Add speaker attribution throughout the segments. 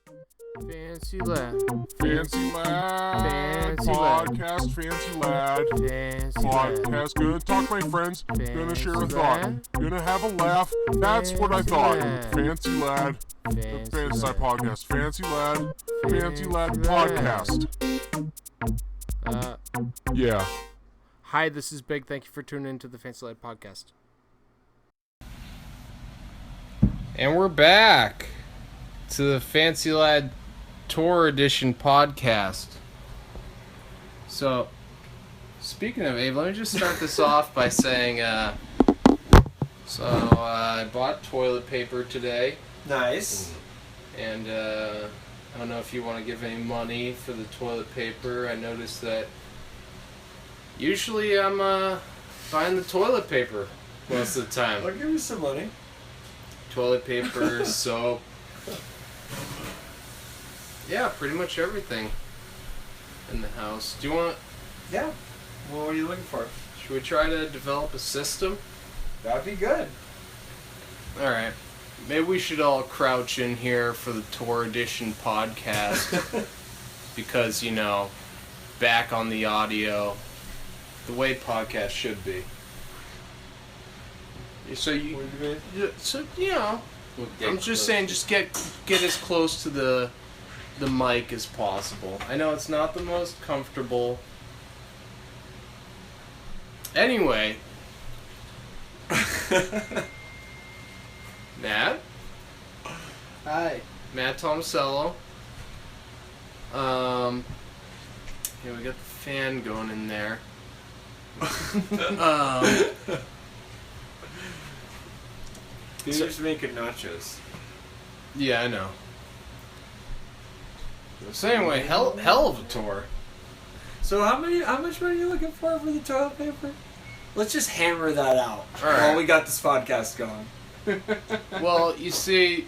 Speaker 1: FaNcY Lad.
Speaker 2: FaNcY Lad.
Speaker 1: FaNcY Lad.
Speaker 2: Podcast FaNcY Lad.
Speaker 1: FaNcY Lad.
Speaker 2: Podcast. Gonna talk to my friends. Gonna
Speaker 1: FaNcY
Speaker 2: share a thought.
Speaker 1: Lad.
Speaker 2: Gonna have a laugh. That's what I
Speaker 1: FaNcY
Speaker 2: thought.
Speaker 1: Lad.
Speaker 2: FaNcY Lad. The
Speaker 1: FaNcY
Speaker 2: FaNcY
Speaker 1: Lad.
Speaker 2: Podcast. FaNcY Lad. FaNcY Lad
Speaker 1: FaNcY
Speaker 2: Podcast. Yeah.
Speaker 1: Hi, this is Big. Thank you for tuning into the FaNcY Lad Podcast. And we're back to the FaNcY Lad Tour Edition podcast. So, speaking of Abe, let me just start this off by saying, I bought toilet paper today,
Speaker 3: Nice.
Speaker 1: and I don't know if you want to give any money for the toilet paper. I noticed that usually I'm buying the toilet paper most of the time.
Speaker 3: I'll give you some money.
Speaker 1: Toilet paper, soap. Yeah, pretty much everything in the house. Do you want...
Speaker 3: Yeah. Well, what are you looking for?
Speaker 1: Should we try to develop a system?
Speaker 3: That'd be good.
Speaker 1: Alright. Maybe we should all crouch in here for the Tour Edition podcast. Because, you know, back on the audio, the way podcasts should be. So you know, I'm just saying, just get as close to the mic as possible. I know it's not the most comfortable. Anyway, Matt.
Speaker 3: Hi.
Speaker 1: Matt Tomasello. Yeah, we got the fan going in there.
Speaker 3: You're just making nachos.
Speaker 1: Yeah, I know. So anyway, hell of a tour.
Speaker 3: So how much money are you looking for the toilet paper? Let's just hammer that out
Speaker 1: All right.
Speaker 3: while we got this podcast going.
Speaker 1: Well, you see,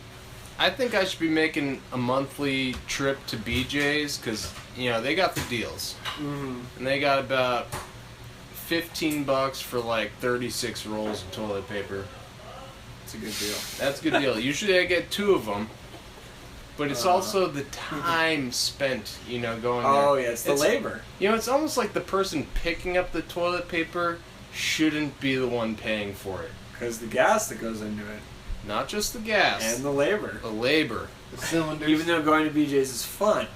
Speaker 1: I think I should be making a monthly trip to BJ's because, you know, they got the deals.
Speaker 3: Mm-hmm.
Speaker 1: And they got about $15 for like 36 rolls of toilet paper.
Speaker 3: It's a good deal.
Speaker 1: That's a good deal. Usually I get 2 of them. But it's also the time spent, you know, going there.
Speaker 3: Oh, yeah, it's the labor.
Speaker 1: You know, it's almost like the person picking up the toilet paper shouldn't be the one paying for it.
Speaker 3: Because the gas that goes into it.
Speaker 1: Not just the gas.
Speaker 3: And the labor.
Speaker 1: The labor.
Speaker 3: The cylinders. Even though going to BJ's is fun,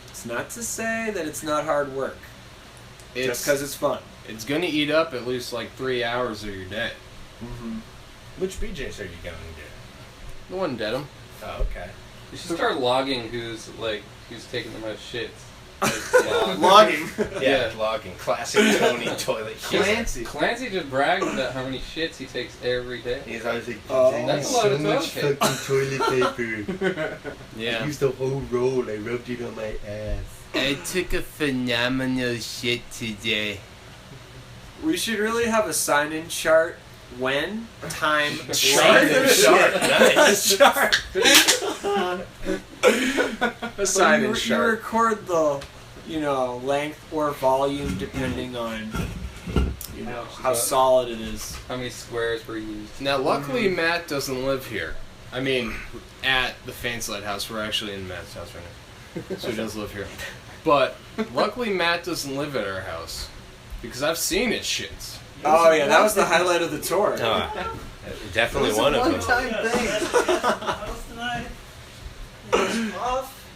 Speaker 3: it's not to say that it's not hard work. Just because it's fun.
Speaker 1: It's going to eat up at least like 3 hours of your day.
Speaker 3: Mm-hmm.
Speaker 4: Which BJs are you going to?
Speaker 1: The one in Dedham.
Speaker 4: Oh, okay.
Speaker 5: You should start logging who's taking the most shits.
Speaker 3: Logging.
Speaker 4: Yeah, logging. Classic Tony toilet shit.
Speaker 5: Clancy just bragged about how many shits he takes every day.
Speaker 4: He's always like,
Speaker 5: That's a lot of toilet paper.
Speaker 4: fucking toilet paper.
Speaker 1: Yeah.
Speaker 4: I used the whole roll. I rubbed it on my ass.
Speaker 1: I took a phenomenal shit today.
Speaker 3: We should really have a sign-in chart. When? Time.
Speaker 4: Sign-in chart. Nice.
Speaker 3: Chart.
Speaker 1: A sign-in
Speaker 3: You
Speaker 1: chart.
Speaker 3: record the, length or volume depending on, how solid it is.
Speaker 5: How many squares were used?
Speaker 1: Now, luckily, Matt doesn't live here. I mean, at the FaNcY Lad house. We're actually in Matt's house right now. So he does live here. But, luckily, Matt doesn't live at our house. Because I've seen his shits.
Speaker 3: Oh yeah, that was the highlight of the tour.
Speaker 4: Definitely one of them.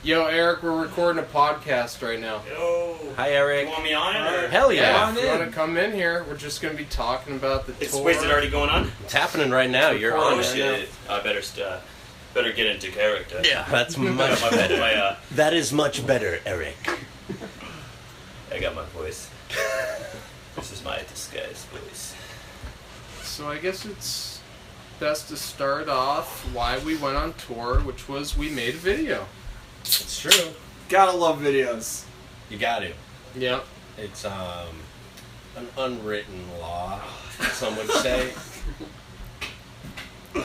Speaker 1: Yo, Eric, we're recording a podcast right now.
Speaker 6: Yo.
Speaker 4: Hi, Eric.
Speaker 6: You want me on it? Or?
Speaker 4: Hell yeah.
Speaker 1: If you want to come in here, we're just going to be talking about the tour.
Speaker 6: Wait, is it already going on?
Speaker 4: It's happening right now. You're on
Speaker 6: Oh
Speaker 4: it.
Speaker 6: shit! I better get into character.
Speaker 4: Yeah, that's much better. That is much better, Eric.
Speaker 6: I got my voice. This is my disguise voice.
Speaker 1: So I guess it's best to start off why we went on tour, which was we made a video.
Speaker 4: It's true.
Speaker 3: Gotta love videos.
Speaker 4: You got to.
Speaker 1: Yep.
Speaker 4: It's an unwritten law, some would say.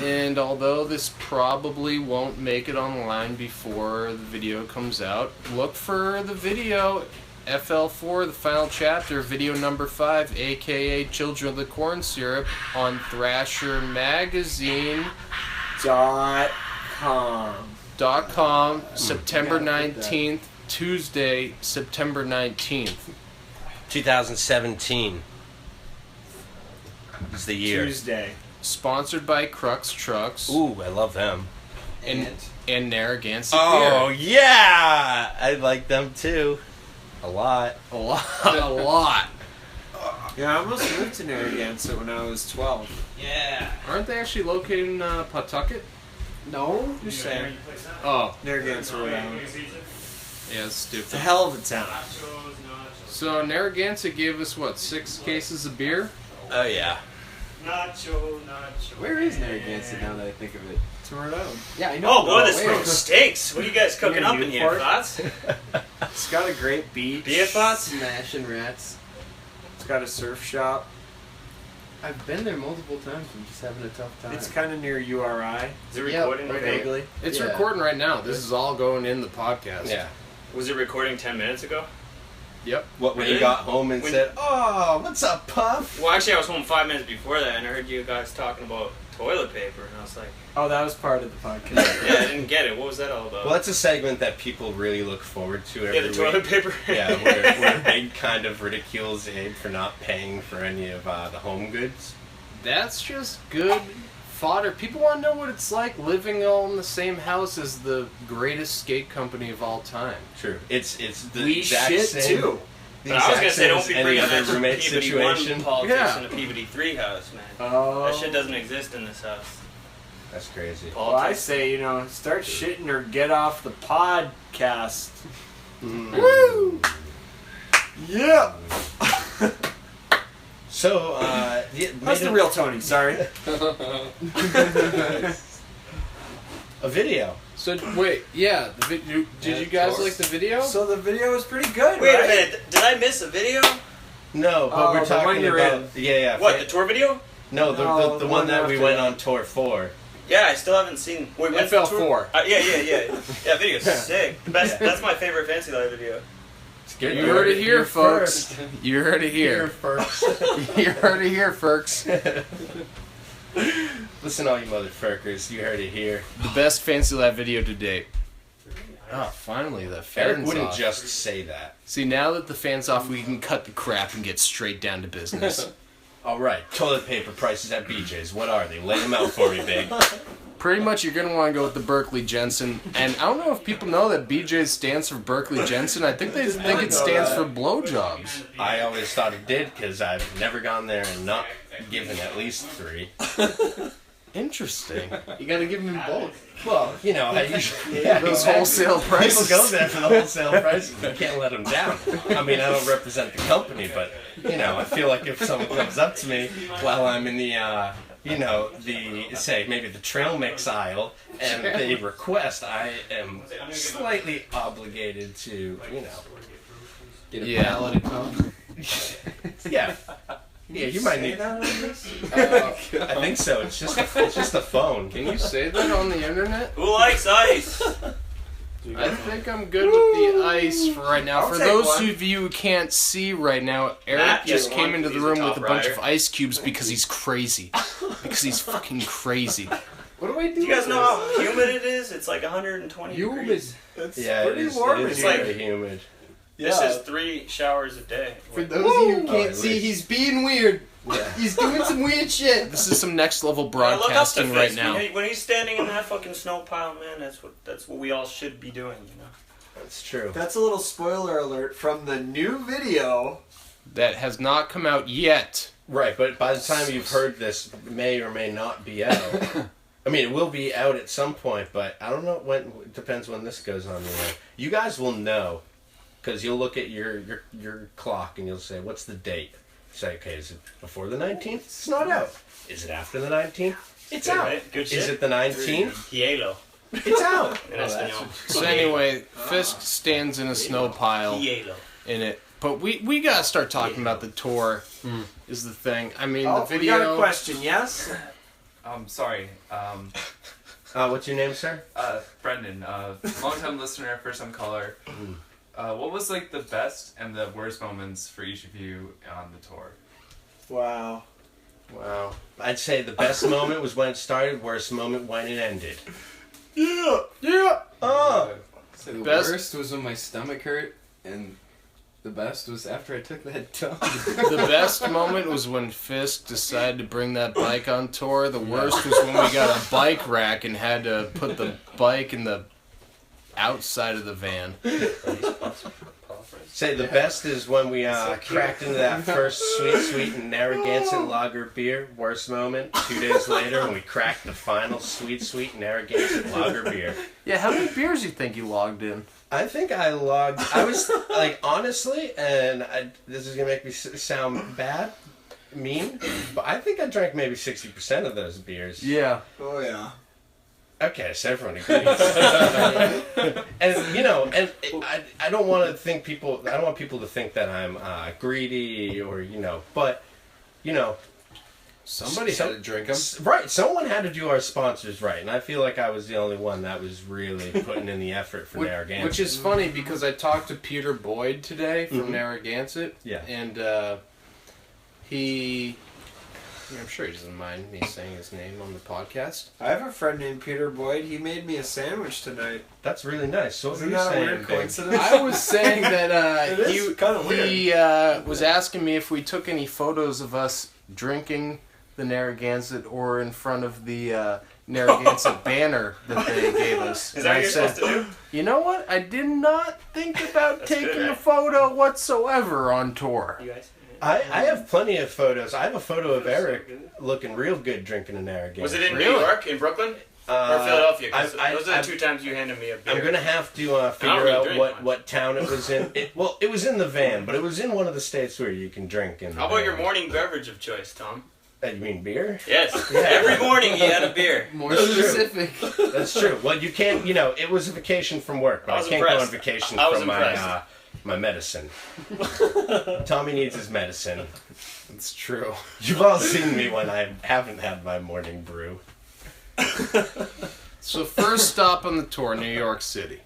Speaker 1: And although this probably won't make it online before the video comes out, look for the video FL4, the final chapter, video number 5, aka Children of the Corn Syrup, on ThrasherMagazine.com. .com, September 19th, Tuesday, September 19th.
Speaker 4: 2017 is the year.
Speaker 3: Tuesday.
Speaker 1: Sponsored by Crux Trucks
Speaker 4: Ooh, I love them.
Speaker 1: and Narragansett
Speaker 4: Oh,
Speaker 1: Beer.
Speaker 4: yeah! I like them too. A lot.
Speaker 1: A lot.
Speaker 3: Yeah, I almost moved to Narragansett when I was 12.
Speaker 4: Yeah.
Speaker 1: Aren't they actually located in Pawtucket?
Speaker 3: No? Just saying.
Speaker 1: Oh,
Speaker 3: Narragansett, Rhode Island.
Speaker 1: yeah, it's stupid.
Speaker 3: It's a hell of a town.
Speaker 1: So Narragansett gave us, what, 6 cases of beer?
Speaker 4: Oh, yeah.
Speaker 7: Nacho.
Speaker 8: Where is Narragansett now that I think of it?
Speaker 3: It's Rhode Island.
Speaker 8: Yeah, I know.
Speaker 7: Oh boy,
Speaker 8: but
Speaker 7: this
Speaker 8: where?
Speaker 7: room stinks. What are you guys cooking
Speaker 3: Yeah,
Speaker 7: up in here?
Speaker 3: Newport.
Speaker 7: Thoughts?
Speaker 3: It's got a great beach.
Speaker 7: Beer thoughts?
Speaker 8: Smashing rats.
Speaker 3: It's got a surf shop.
Speaker 8: I've been there multiple times. I'm just having a tough time.
Speaker 3: It's kind of near URI.
Speaker 7: Is it
Speaker 8: Yep,
Speaker 7: recording?
Speaker 8: right
Speaker 7: Okay.
Speaker 3: Vaguely.
Speaker 1: It's
Speaker 8: Yeah.
Speaker 1: recording right now. This is all going in the podcast.
Speaker 4: Yeah.
Speaker 7: Was it recording 10 minutes ago?
Speaker 1: Yep.
Speaker 4: What, when you
Speaker 7: Really?
Speaker 4: got home and
Speaker 7: When-
Speaker 4: said, "Oh, what's up, Puff?"
Speaker 7: Well, actually, I was home 5 minutes before that, and I heard you guys talking about toilet paper, and I was like,
Speaker 3: Oh, that was part of the podcast.
Speaker 7: yeah, I didn't get it. What was that all about?
Speaker 4: Well, that's a segment that people really look forward to every
Speaker 7: yeah, the
Speaker 4: week.
Speaker 7: toilet paper.
Speaker 4: Yeah, where Big kind of ridicules Abe for not paying for any of the home goods.
Speaker 1: That's just good fodder. People want to know what it's like living all in the same house as the greatest skate company of all time.
Speaker 4: True. It's the
Speaker 3: We
Speaker 4: exact
Speaker 3: shit
Speaker 4: same.
Speaker 3: too.
Speaker 4: The
Speaker 7: But I was
Speaker 4: exact
Speaker 7: gonna say,
Speaker 4: same
Speaker 7: don't
Speaker 4: as
Speaker 7: be
Speaker 4: any
Speaker 7: bringing
Speaker 4: other
Speaker 7: that to
Speaker 4: roommate
Speaker 7: Peabody
Speaker 4: situation.
Speaker 7: 1 politics
Speaker 1: Yeah.
Speaker 7: in a Peabody 3 house, man.
Speaker 3: Oh.
Speaker 7: That shit doesn't exist in this house.
Speaker 4: That's crazy.
Speaker 3: Well, I
Speaker 7: Politics.
Speaker 3: say, start shitting or get off the podcast.
Speaker 4: Woo!
Speaker 3: Yeah.
Speaker 4: So, yeah,
Speaker 3: That's the real Tony, sorry.
Speaker 4: a video.
Speaker 1: So wait, yeah. Did you guys like the video?
Speaker 3: So the video was pretty good,
Speaker 7: Wait
Speaker 3: right?
Speaker 7: a minute, did I miss a video?
Speaker 4: No, but
Speaker 3: Oh,
Speaker 4: we're
Speaker 3: the
Speaker 4: talking
Speaker 3: one you're
Speaker 4: about yeah.
Speaker 7: What, the tour video?
Speaker 4: No,
Speaker 3: No,
Speaker 4: the one that we
Speaker 3: after
Speaker 4: went
Speaker 3: that.
Speaker 4: on tour for.
Speaker 7: Yeah, I still haven't seen. Wait, when's the
Speaker 1: FL4.
Speaker 7: tour? Yeah. Yeah, video's sick. The best. That's my favorite FaNcY Live video.
Speaker 4: It's good.
Speaker 1: You heard it here, folks.
Speaker 4: First.
Speaker 1: You heard it here.
Speaker 4: first.
Speaker 1: You heard it here, folks.
Speaker 4: Listen, all you motherfuckers, you heard it here.
Speaker 1: The best FaNcY Lab video to date. Oh, finally, the
Speaker 4: Eric
Speaker 1: fan's
Speaker 4: wouldn't
Speaker 1: off.
Speaker 4: just say that.
Speaker 1: See, now that the fan's off, we can cut the crap and get straight down to business.
Speaker 4: All right, toilet paper prices at BJ's. What are they? Lay them out for me, Big.
Speaker 1: Pretty much, you're going to want to go with the Berkeley Jensen. And I don't know if people know that BJ's stands for Berkeley Jensen. I think they think it stands for blowjobs.
Speaker 4: I always thought it did because I've never gone there and not given at least 3.
Speaker 1: Interesting.
Speaker 8: You gotta give them both.
Speaker 4: Well, I usually
Speaker 1: Those wholesale prices.
Speaker 4: People go there for the wholesale prices. You can't let them down. I mean, I don't represent the company, but I feel like if someone comes up to me while I'm in the maybe the trail mix aisle and they request, I am slightly obligated to,
Speaker 8: Get a
Speaker 1: Yeah.
Speaker 8: pallet of cum.
Speaker 4: yeah. Yeah, you might need. I think so. It's just a phone.
Speaker 1: Can you say that on the internet?
Speaker 7: Who likes ice?
Speaker 1: I think I'm good with the ice for right now.
Speaker 3: I'll
Speaker 1: For
Speaker 3: take
Speaker 1: those
Speaker 3: one.
Speaker 1: of you who can't see right now, Eric
Speaker 7: Matt
Speaker 1: just
Speaker 7: gets
Speaker 1: came
Speaker 7: one
Speaker 1: into the
Speaker 7: because he's
Speaker 1: room
Speaker 7: a
Speaker 1: with a
Speaker 7: top
Speaker 1: bunch
Speaker 7: rider.
Speaker 1: of ice cubes because he's crazy. Because he's fucking crazy.
Speaker 8: What do I do?
Speaker 7: Do you guys
Speaker 8: with
Speaker 7: know how
Speaker 8: this?
Speaker 7: humid it is? It's like 120
Speaker 8: Humid.
Speaker 7: degrees.
Speaker 4: Yeah,
Speaker 3: pretty
Speaker 4: it is,
Speaker 3: warm
Speaker 4: it
Speaker 3: in
Speaker 4: is
Speaker 7: here.
Speaker 4: very humid.
Speaker 7: This is 3 showers a day.
Speaker 8: For those of you who
Speaker 4: Oh,
Speaker 8: can't
Speaker 4: at
Speaker 8: see,
Speaker 4: least.
Speaker 8: he's being weird.
Speaker 4: Yeah.
Speaker 8: He's doing some weird shit.
Speaker 1: This is some next level
Speaker 7: Look up to
Speaker 1: broadcasting right
Speaker 7: FaNcY.
Speaker 1: now.
Speaker 7: When he's standing in that fucking snow pile, man, that's what we all should be doing,
Speaker 4: That's true.
Speaker 3: That's a little spoiler alert from the new video.
Speaker 1: That has not come out yet.
Speaker 4: Right, but by the time you've heard this, it may or may not be out. I mean, it will be out at some point, but I don't know when. It depends when this goes on the air. You guys will know, because you'll look at your clock and you'll say, "What's the date?" Say, "Okay, is it before the 19th? It's not out. Is it after the 19th? It's
Speaker 7: Good,
Speaker 4: out.
Speaker 7: right? Good
Speaker 4: Is
Speaker 7: shit.
Speaker 4: it the 19th?
Speaker 7: Hielo.
Speaker 4: It's out."
Speaker 7: En español.
Speaker 1: So anyway, Fisk stands in a snow pile
Speaker 7: Hielo.
Speaker 1: in it. But we gotta start talking about the tour. Is the thing. I mean, the
Speaker 3: We
Speaker 1: video.
Speaker 3: got a question, yes?
Speaker 9: Sorry.
Speaker 4: What's your name, sir?
Speaker 9: Brendan, long-time listener, first-time caller. What was like the best and the worst moments for each of you on the tour?
Speaker 3: Wow.
Speaker 4: Wow. I'd say the best moment was when it started, worst moment when it ended.
Speaker 3: Yeah.
Speaker 8: So the
Speaker 1: Best-
Speaker 8: worst was when my stomach hurt, and the best was after I took that dump.
Speaker 1: The best moment was when Fisk decided to bring that bike on tour. The worst was when we got a bike rack and had to put the bike in the outside of the van.
Speaker 4: Say the best is when we cracked into that first sweet and Narragansett lager beer. Worst moment, 2 days later when we cracked the final sweet Narragansett lager beer.
Speaker 1: Yeah, how many beers do you think you logged in?
Speaker 4: I think I was like, honestly, and this is gonna make me sound bad, mean, but I think I drank maybe 60% of those beers.
Speaker 1: Yeah.
Speaker 3: Oh yeah.
Speaker 4: Okay, so everyone agrees. And you know, and I don't want to think people. I don't want people to think that I'm greedy or but
Speaker 1: Somebody had to drink them.
Speaker 4: Right, someone had to do our sponsors right, and I feel like I was the only one that was really putting in the effort for Narragansett.
Speaker 1: Which is funny because I talked to Peter Boyd today from
Speaker 4: Mhm.
Speaker 1: Narragansett.
Speaker 4: Yeah.
Speaker 1: And I'm sure he doesn't mind me saying his name on the podcast.
Speaker 3: I have a friend named Peter Boyd. He made me a sandwich tonight.
Speaker 4: That's really nice. So what
Speaker 3: Isn't
Speaker 4: were you
Speaker 3: that a
Speaker 4: saying,
Speaker 3: weird
Speaker 4: Big?
Speaker 3: coincidence?
Speaker 1: I was saying that
Speaker 3: It is kinda weird.
Speaker 1: he was asking me if we took any photos of us drinking the Narragansett or in front of the Narragansett banner that they gave us.
Speaker 7: Is
Speaker 1: And
Speaker 7: that
Speaker 1: I
Speaker 7: what you're
Speaker 1: said,
Speaker 7: supposed to do?
Speaker 1: you know what? I did not think about
Speaker 7: That's
Speaker 1: taking
Speaker 7: good,
Speaker 1: a
Speaker 7: right?
Speaker 1: photo whatsoever on tour.
Speaker 7: You guys?
Speaker 4: I have plenty of photos. I have a photo of Eric looking real good drinking a Narragansett.
Speaker 7: Was it in
Speaker 1: Really?
Speaker 7: New York, in Brooklyn, or Philadelphia? 'Cause
Speaker 4: I-
Speaker 7: those are the 2 times you handed me a beer.
Speaker 4: I'm gonna have to
Speaker 7: I
Speaker 4: figure
Speaker 7: don't
Speaker 4: out
Speaker 7: drink much.
Speaker 4: what town it was in. It was in the van, but it was in one of the states where you can drink. In the
Speaker 7: How about
Speaker 4: van.
Speaker 7: your morning beverage of choice, Tom?
Speaker 4: You mean beer?
Speaker 7: Yes.
Speaker 4: Yeah.
Speaker 7: Every morning he had a beer.
Speaker 8: More
Speaker 4: That's true.
Speaker 8: specific.
Speaker 4: That's true. Well, you can't. It was a vacation from work, but
Speaker 7: I
Speaker 4: I
Speaker 7: was
Speaker 4: can't go on
Speaker 7: impressed.
Speaker 4: vacation
Speaker 7: I was
Speaker 4: from
Speaker 7: impressed.
Speaker 4: my medicine. Tommy needs his medicine.
Speaker 1: It's true.
Speaker 4: You've all seen me when I haven't had my morning brew.
Speaker 1: So first stop on the tour, New York City.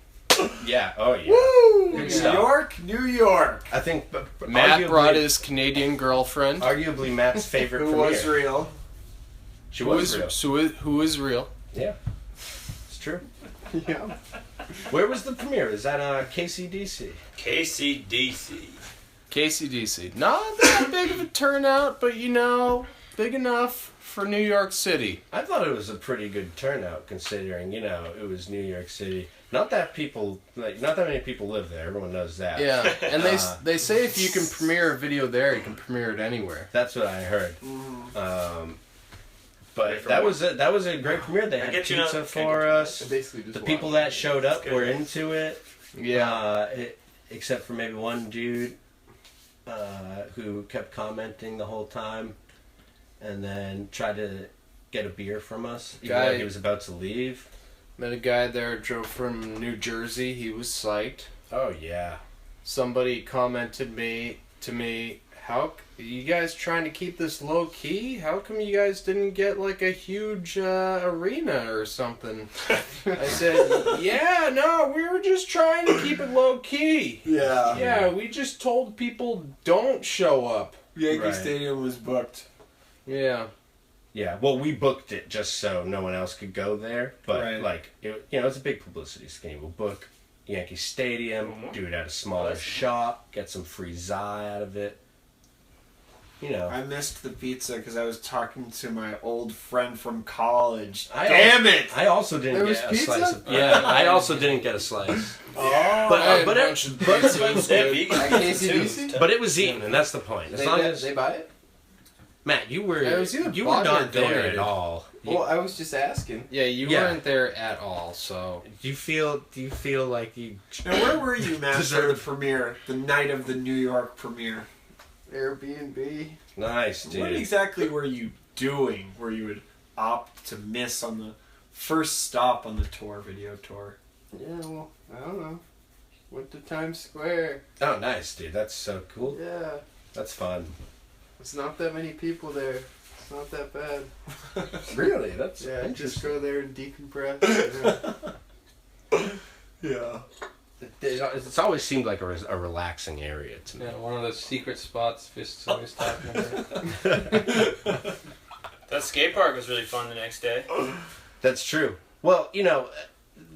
Speaker 4: Yeah. Oh yeah.
Speaker 3: Woo!
Speaker 4: Good
Speaker 3: New
Speaker 4: stuff.
Speaker 3: York, New York.
Speaker 4: I think
Speaker 1: Matt
Speaker 4: arguably,
Speaker 1: brought his Canadian girlfriend.
Speaker 4: arguably Matt's favorite
Speaker 3: Who
Speaker 4: premiere.
Speaker 3: was real?
Speaker 4: She was real.
Speaker 1: Who is real?
Speaker 4: Yeah. It's true.
Speaker 8: Yeah.
Speaker 4: Where was the premiere? Is that KCDC?
Speaker 7: KCDC.
Speaker 1: KCDC. Not that big of a turnout, but big enough for New York City.
Speaker 4: I thought it was a pretty good turnout considering, it was New York City. Not that many people live there. Everyone knows that.
Speaker 1: Yeah, and they say if you can premiere a video there, you can premiere it anywhere.
Speaker 4: That's what I heard. But
Speaker 7: For
Speaker 4: that
Speaker 7: what?
Speaker 4: was a great premiere. They had
Speaker 7: get you
Speaker 4: pizza
Speaker 7: another-
Speaker 4: for us.
Speaker 8: Basically just
Speaker 4: The people that showed up
Speaker 7: Good.
Speaker 4: were into it.
Speaker 1: Yeah.
Speaker 4: Except for maybe one dude who kept commenting the whole time, and then tried to get a beer from us, even though he was about to leave.
Speaker 1: Met a guy there, drove from New Jersey. He was psyched.
Speaker 4: Oh yeah.
Speaker 1: Somebody commented to me, how you guys trying to keep this low key? How come you guys didn't get like a huge arena or something? I said, yeah, no, we were just trying to keep it low key.
Speaker 3: Yeah.
Speaker 1: Yeah, we just told people don't show up.
Speaker 3: Yankee
Speaker 4: Right.
Speaker 3: Stadium was booked.
Speaker 1: Yeah.
Speaker 4: Yeah, well, we booked it just so no one else could go there. But,
Speaker 3: Right.
Speaker 4: it's a big publicity scheme. We'll book Yankee Stadium, do it at a smaller shop, get some free Zai out of it.
Speaker 3: I missed the pizza because I was talking to my old friend from college.
Speaker 4: Damn
Speaker 3: it!
Speaker 4: I also didn't
Speaker 8: There was
Speaker 4: get a
Speaker 8: pizza?
Speaker 4: slice of... Yeah, I also didn't get a slice.
Speaker 3: Oh,
Speaker 4: But
Speaker 7: They're vegan
Speaker 8: At KCDC?
Speaker 4: but it was eaten, and that's the point. As long as...
Speaker 8: They buy it?
Speaker 4: Matt, you were
Speaker 1: Yeah, it was either
Speaker 4: you were
Speaker 1: bought or
Speaker 4: not there
Speaker 1: donated.
Speaker 4: at all.
Speaker 8: Well, I was just asking.
Speaker 1: Yeah, you
Speaker 4: Yeah.
Speaker 1: weren't there at all, so...
Speaker 4: Do you feel like you...
Speaker 3: Now, where were you, Matt, for the
Speaker 4: Deserved.
Speaker 3: premiere? The night of the New York premiere.
Speaker 8: Airbnb.
Speaker 4: Nice,
Speaker 3: What
Speaker 4: dude.
Speaker 3: exactly were you doing where you would opt to miss on the first stop on the video tour?
Speaker 8: Yeah, well, I don't know. Went to Times Square.
Speaker 4: Oh, nice, dude. That's so cool.
Speaker 8: Yeah.
Speaker 4: That's fun.
Speaker 8: It's not that many people there. It's not that bad.
Speaker 4: Really? That's
Speaker 8: Yeah, just
Speaker 4: interesting.
Speaker 8: go there and decompress.
Speaker 3: Yeah.
Speaker 4: It's always seemed like a relaxing area to me.
Speaker 5: Yeah, one of those secret spots Fisk's always talking about.
Speaker 7: That skate park was really fun the next day.
Speaker 4: That's true. Well,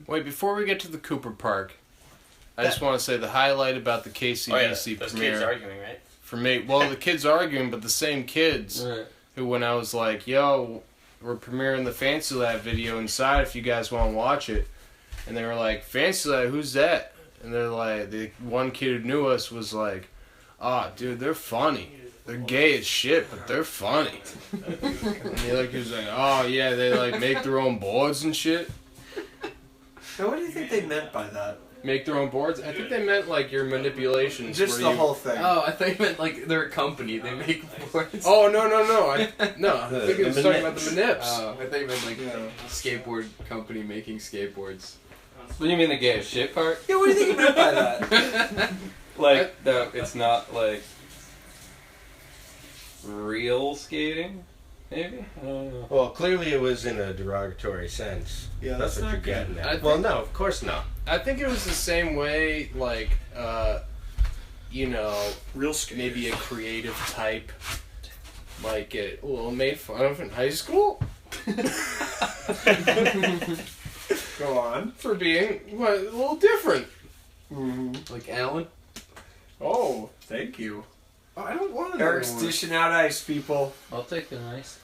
Speaker 1: Wait, before we get to the Cooper Park, I just want to say the highlight about the KCBC
Speaker 7: those
Speaker 1: premiere.
Speaker 7: kids arguing, right?
Speaker 1: For me, well, the kids arguing, but the same kids who, when I was like, yo, we're premiering the FaNcY Lad video inside if you guys want to watch it. And they were like, FaNcY Lad, who's that? And they're like, the one kid who knew us was like, oh, dude, they're funny. They're gay as shit, but they're funny. And he was like, oh, yeah, they like make their own boards and shit.
Speaker 3: Now, what do you think they meant by that?
Speaker 1: Make their own boards? I think they meant like your manipulations.
Speaker 3: Just the whole thing.
Speaker 8: Oh, I thought you meant like they're a company. They make boards.
Speaker 1: Oh, no. I think it was talking about the manips.
Speaker 8: Oh, I thought you meant like skateboard company making skateboards.
Speaker 5: What do you mean the gay as shit part?
Speaker 3: Yeah, what do you think you meant by that?
Speaker 5: Like, no, it's not like real skating, maybe? I don't know.
Speaker 4: Well, clearly it was in a derogatory sense.
Speaker 3: Yeah,
Speaker 4: that's what
Speaker 3: not
Speaker 4: you're
Speaker 3: good.
Speaker 4: getting
Speaker 1: I
Speaker 4: at.
Speaker 1: think-
Speaker 4: Well, no, of course not.
Speaker 1: I think it was the same way, like,
Speaker 3: Real scary.
Speaker 1: maybe a creative type might get a little made fun of in high school.
Speaker 3: Go on.
Speaker 1: For being a little different.
Speaker 8: Like Alan.
Speaker 3: Oh, thank you.
Speaker 8: Oh, I don't want to.
Speaker 3: Eric's dishing out ice, people.
Speaker 5: I'll take the ice.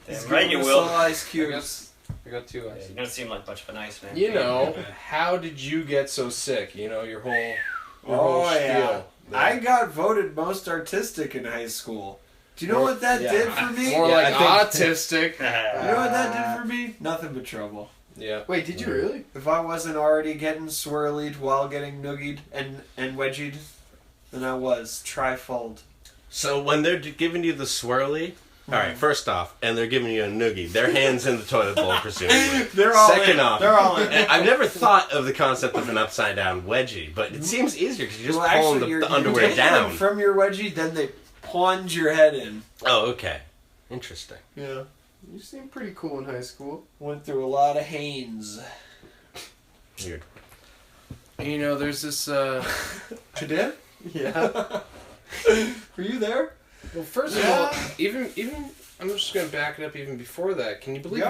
Speaker 3: He's
Speaker 7: Damn right
Speaker 3: giving
Speaker 7: you
Speaker 3: us
Speaker 7: will.
Speaker 3: all ice cubes.
Speaker 5: I got 2
Speaker 7: Yeah,
Speaker 5: ice.
Speaker 7: you don't seem like much of a nice man.
Speaker 1: You know, how did you get so sick? You know, your whole
Speaker 3: Oh,
Speaker 1: spiel.
Speaker 3: yeah. I got voted most artistic in high school. Do you know what that did for me?
Speaker 1: More
Speaker 4: Yeah,
Speaker 1: like
Speaker 4: I
Speaker 1: autistic.
Speaker 3: You know what that did for me? Nothing but trouble.
Speaker 1: Yeah.
Speaker 8: Wait, did you really?
Speaker 3: If I wasn't already getting swirlied while getting noogied and wedgied, then I was trifold.
Speaker 4: So when they're giving you the swirly, all right, first off, and they're giving you a noogie, their hands in the toilet bowl, presumably.
Speaker 3: They're all
Speaker 4: Second
Speaker 3: in.
Speaker 4: off,
Speaker 3: They're all in.
Speaker 4: and I've never thought of the concept of an upside down wedgie, but it seems easier because you're just pulling
Speaker 3: you're
Speaker 4: the underwear
Speaker 3: taking
Speaker 4: down.
Speaker 3: them from your wedgie, then they plunge your head in.
Speaker 4: Oh, okay. Interesting.
Speaker 3: Yeah.
Speaker 8: You seem pretty cool in high school.
Speaker 3: Went through a lot of Hanes.
Speaker 4: Weird.
Speaker 1: You know, there's this,
Speaker 3: You did?
Speaker 8: Yeah.
Speaker 3: Were you there?
Speaker 1: well, first of all, even, I'm just gonna back it up even before that. Can you believe,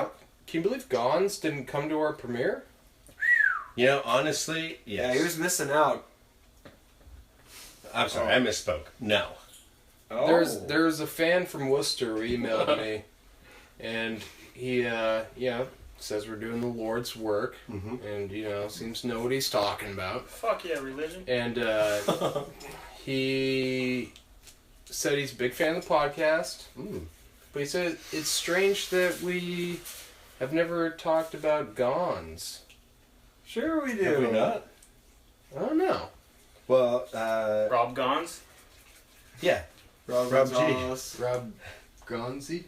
Speaker 3: Yep.
Speaker 1: Gons didn't come to our premiere?
Speaker 4: You know, honestly, yes.
Speaker 3: Yeah, he was missing out.
Speaker 4: I'm sorry, I misspoke. No.
Speaker 3: Oh.
Speaker 1: There's a fan from Worcester who emailed me, and he, says we're doing the Lord's work, and, seems to know what he's talking about.
Speaker 7: Fuck yeah, religion.
Speaker 1: And he said he's a big fan of the podcast, but he said it's strange that we have never talked about Gons.
Speaker 3: Sure we do.
Speaker 4: Have we not?
Speaker 1: I don't know.
Speaker 4: Well,
Speaker 7: Rob Gons.
Speaker 4: yeah.
Speaker 3: Rob
Speaker 4: G.
Speaker 3: Gonzalez.
Speaker 8: Rob Gonzi.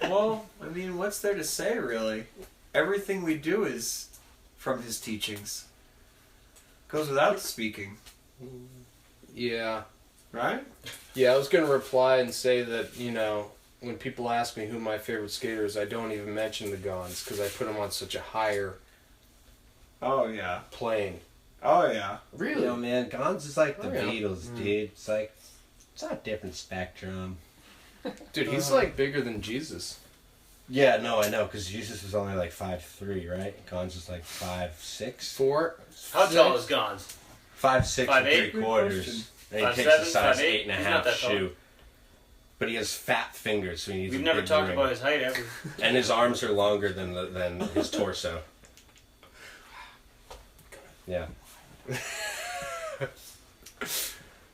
Speaker 3: Well, I mean, what's there to say, really? Everything we do is from his teachings. Goes without speaking,
Speaker 1: Yeah.
Speaker 3: right?
Speaker 1: Yeah, I was going to reply and say that, when people ask me who my favorite skater is, I don't even mention the Gons, because I put them on such a higher
Speaker 3: Oh, yeah.
Speaker 1: plane.
Speaker 3: Oh, yeah.
Speaker 8: Really?
Speaker 4: You know, man, Gons is like the
Speaker 1: Oh, yeah.
Speaker 4: Beatles, dude. It's like, it's on a different spectrum.
Speaker 1: Dude, he's like bigger than Jesus.
Speaker 4: Yeah, no, I know, because Jesus was only like 5'3", right? Gons is like 5'6".
Speaker 1: 4.
Speaker 7: How tall is Gons?
Speaker 4: 5'6" and
Speaker 7: 5'8"?
Speaker 4: 3/4. And he
Speaker 7: 5'7",
Speaker 4: takes a size
Speaker 7: 5'8"? He's not
Speaker 4: 8.5
Speaker 7: that tall.
Speaker 4: shoe. But he has fat fingers, so he needs
Speaker 7: We've
Speaker 4: a
Speaker 7: never
Speaker 4: big
Speaker 7: talked
Speaker 4: ring.
Speaker 7: about his height ever.
Speaker 4: And his arms are longer than his torso. Yeah.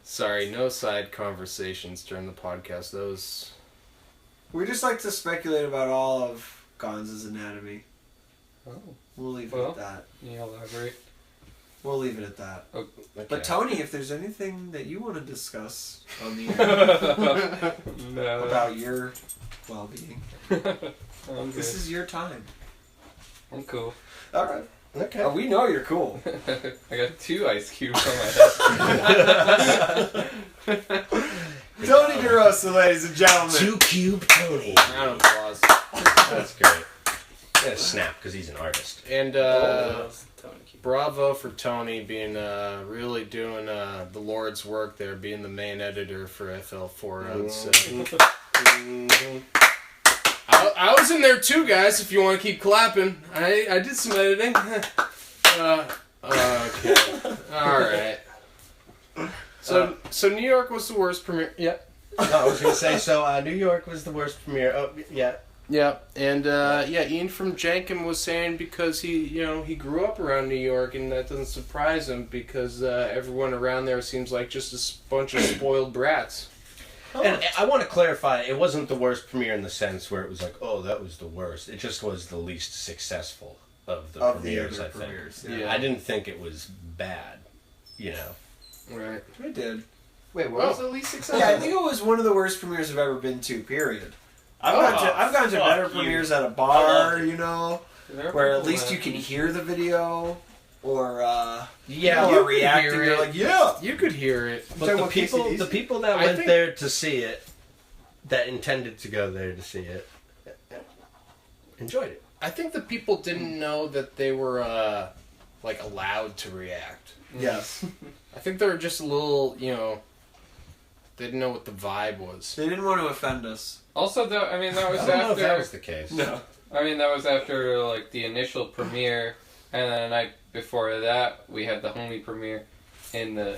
Speaker 1: Sorry, no side conversations during the podcast. Those.
Speaker 3: We just like to speculate about all of Gonz's anatomy.
Speaker 5: Oh,
Speaker 3: We'll leave it
Speaker 5: Well.
Speaker 3: at that.
Speaker 5: can you elaborate?
Speaker 3: We'll leave it at that.
Speaker 4: Okay.
Speaker 3: But Tony, if there's anything that you want to discuss on the air
Speaker 5: No.
Speaker 3: about your well-being,
Speaker 5: I'm good.
Speaker 3: this is your time.
Speaker 5: I'm cool.
Speaker 3: All right.
Speaker 4: Okay.
Speaker 3: Oh, we know you're cool.
Speaker 5: I got 2 ice cubes on my head.
Speaker 3: Tony DeRosa, ladies and gentlemen.
Speaker 4: 2-cube Tony.
Speaker 1: Round of applause.
Speaker 4: That's great. Yeah, snap, because he's an artist.
Speaker 1: And
Speaker 7: Tony Q.
Speaker 1: bravo for Tony being really doing the Lord's work there, being the main editor for FL4. I would say. I was in there too, guys. If you want to keep clapping, I did some editing. Okay. All right. So New York was the worst premiere. Yeah.
Speaker 4: No, I was gonna say New York was the worst premiere. Oh yeah.
Speaker 1: Yeah, and Ian from Jenkin was saying because he grew up around New York, and that doesn't surprise him because everyone around there seems like just a bunch of spoiled brats.
Speaker 4: And I want to clarify, it wasn't the worst premiere in the sense where it was like, oh, that was the worst. It just was the least successful of the premieres, I think.
Speaker 1: Yeah.
Speaker 4: I didn't think it was bad,
Speaker 1: Right.
Speaker 3: I did.
Speaker 8: Wait, what was the least successful?
Speaker 3: Yeah, I think it was one of the worst premieres I've ever been to, period. I've gone to better premieres at a bar, where at least you can hear the video, or people are reacting. They're like, yeah,
Speaker 1: you could hear it.
Speaker 4: But the people that went there to see it, that intended to go there to see it, enjoyed it.
Speaker 1: I think the people didn't know that they were allowed to react.
Speaker 3: Yes.
Speaker 1: I think they were just a little, they didn't know what the vibe was.
Speaker 3: They didn't want to offend us.
Speaker 9: Also, though, I mean, that was
Speaker 4: I don't know
Speaker 9: after.
Speaker 4: if that was the case.
Speaker 3: No.
Speaker 9: I mean, that was after like the initial premiere, and then the night before that, we had the homie premiere in the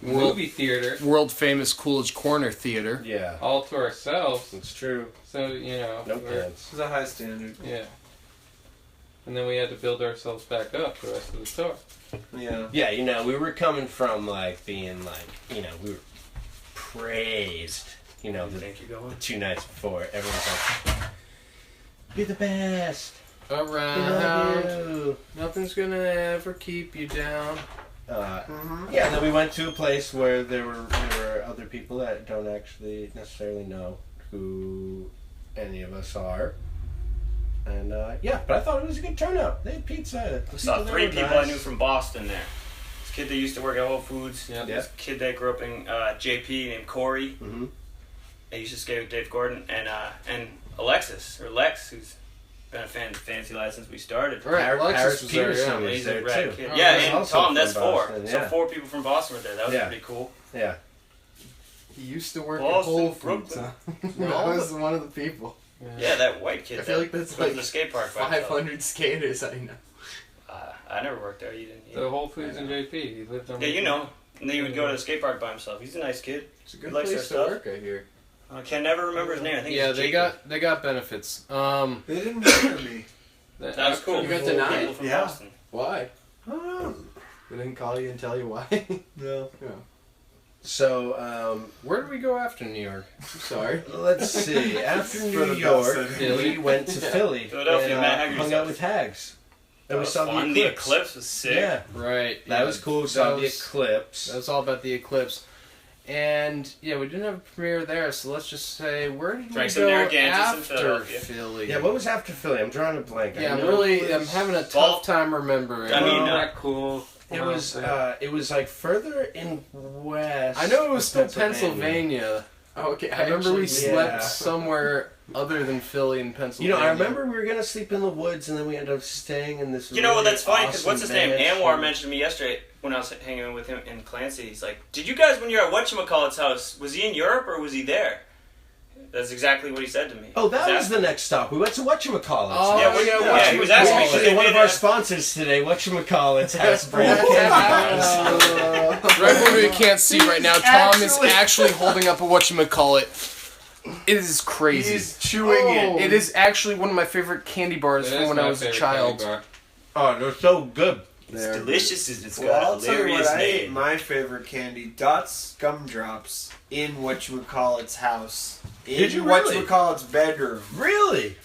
Speaker 9: movie theater,
Speaker 1: World famous Coolidge Corner Theater.
Speaker 4: Yeah.
Speaker 9: all to ourselves.
Speaker 4: It's true.
Speaker 9: So
Speaker 4: No pants.
Speaker 3: It's a high standard.
Speaker 9: Yeah. And then we had to build ourselves back up the rest of the tour.
Speaker 3: Yeah.
Speaker 4: Yeah, we were coming from being we were praised. The 2 nights before, everyone's like, "You're the best.
Speaker 1: Around, nothing's gonna ever keep you down."
Speaker 4: Yeah, and then we went to a place where there were other people that don't actually necessarily know who any of us are. And but I thought it was a good turnout. They had pizza.
Speaker 7: I saw 3 people I knew from Boston there. This kid that used to work at Whole Foods.
Speaker 9: Yeah.
Speaker 7: This kid that grew up in JP named Corey.
Speaker 4: Mm-hmm.
Speaker 7: I used to skate with Dave Gordon and Alexis or Lex, who's been a fan of FaNcY Lad since we started.
Speaker 1: Right, Alexis was there,
Speaker 4: Peterson
Speaker 1: yeah.
Speaker 4: was
Speaker 7: He's a
Speaker 4: there
Speaker 7: rad
Speaker 4: too.
Speaker 7: kid.
Speaker 1: Oh,
Speaker 7: Yeah,
Speaker 4: he's
Speaker 7: and
Speaker 4: also
Speaker 7: Tom,
Speaker 4: from
Speaker 7: that's 4.
Speaker 4: Boston,
Speaker 7: So
Speaker 4: yeah.
Speaker 7: 4 people from Boston were there. That was
Speaker 4: Yeah.
Speaker 7: pretty cool.
Speaker 4: Yeah.
Speaker 8: He used to work
Speaker 7: Boston,
Speaker 8: at Whole Foods.
Speaker 7: Brooklyn.
Speaker 8: That was one of the people.
Speaker 7: Yeah, that white kid.
Speaker 8: I feel like that's
Speaker 7: lived in
Speaker 8: like
Speaker 7: the skate park. by himself.
Speaker 8: 500 skaters I know.
Speaker 7: I never worked there. You didn't.
Speaker 9: The Whole Foods in JP. He lived on.
Speaker 7: Yeah, you know. And then he would go to the skate park by himself. He's a nice kid.
Speaker 8: It's a good
Speaker 7: He likes
Speaker 8: place to
Speaker 7: their
Speaker 8: work, I hear.
Speaker 7: I can never remember his name. I think
Speaker 1: Yeah,
Speaker 7: it's
Speaker 1: they got benefits.
Speaker 3: They didn't hire me.
Speaker 7: That was cool.
Speaker 8: You got
Speaker 7: Four
Speaker 8: denied?
Speaker 7: people from
Speaker 3: Yeah.
Speaker 7: Boston.
Speaker 8: Why?
Speaker 3: I don't know.
Speaker 8: We didn't call you and tell you why.
Speaker 3: No.
Speaker 8: Yeah.
Speaker 4: So,
Speaker 1: Where did we go after New York?
Speaker 8: I'm sorry.
Speaker 4: let's see. After
Speaker 3: For
Speaker 4: New
Speaker 3: the
Speaker 4: York,
Speaker 3: best
Speaker 4: we went to Philly.
Speaker 7: Philadelphia,
Speaker 4: and,
Speaker 7: Matt Hager's
Speaker 4: hung out
Speaker 7: house.
Speaker 4: with Hags. And we
Speaker 7: That
Speaker 4: saw
Speaker 7: was fun.
Speaker 4: the
Speaker 7: The
Speaker 4: eclipse.
Speaker 7: eclipse was sick.
Speaker 4: Yeah.
Speaker 1: Right.
Speaker 4: That was cool. We saw the
Speaker 1: was-
Speaker 4: eclipse.
Speaker 1: That was all about the eclipse. And, yeah, we didn't have a premiere there, so let's just say, where did
Speaker 7: Drank
Speaker 1: we
Speaker 7: some
Speaker 1: go
Speaker 7: Narragansetts in
Speaker 1: after
Speaker 7: Philadelphia.
Speaker 1: Philly?
Speaker 4: Yeah, what was after Philly? I'm drawing a blank. I
Speaker 1: Yeah,
Speaker 4: know
Speaker 1: I'm having a tough time remembering.
Speaker 7: I mean,
Speaker 9: not cool.
Speaker 4: It was like further in west.
Speaker 1: I know it was still Pennsylvania.
Speaker 8: Oh, okay.
Speaker 1: I remember we
Speaker 8: actually-
Speaker 1: slept
Speaker 4: Yeah.
Speaker 1: somewhere other than Philly and Pennsylvania.
Speaker 4: I remember we were gonna sleep in the woods, and then we ended up staying in this.
Speaker 7: You know what?
Speaker 4: really
Speaker 7: That's funny because what's his
Speaker 4: awesome
Speaker 7: name?
Speaker 4: mansion.
Speaker 7: Anwar mentioned me yesterday when I was hanging with him in Clancy. He's like, "Did you guys, when you were at whatchamacallit's house, was he in Europe or was he there?" That's exactly what he said to me.
Speaker 4: Oh, that
Speaker 7: He's
Speaker 4: was the
Speaker 7: asking-
Speaker 4: next stop. We went to whatchamacallit's.
Speaker 1: Oh,
Speaker 7: Yeah,
Speaker 1: yeah,
Speaker 7: yeah, he was asking me because they
Speaker 4: one
Speaker 7: made
Speaker 4: of our
Speaker 7: it-
Speaker 4: sponsors today. Whatchamacallit's has brand candy bars.
Speaker 1: Right when we can't see right now, Tom is actually holding up a whatchamacallit. It is crazy.
Speaker 3: He's chewing it.
Speaker 1: It is actually one of my favorite candy bars
Speaker 9: It
Speaker 1: from
Speaker 9: is
Speaker 1: when
Speaker 9: my
Speaker 1: I was a
Speaker 9: favorite
Speaker 1: child.
Speaker 9: candy bar.
Speaker 4: Oh, they're so good.
Speaker 7: It's delicious. It's got
Speaker 3: Well,
Speaker 7: a
Speaker 3: I'll tell you
Speaker 7: hilarious
Speaker 3: what, I ate
Speaker 7: name.
Speaker 3: my favorite candy, Dot's Gumdrops, in whatchamacallit's house. In
Speaker 4: Did you really?
Speaker 3: whatchamacallit's bedroom.
Speaker 4: Really?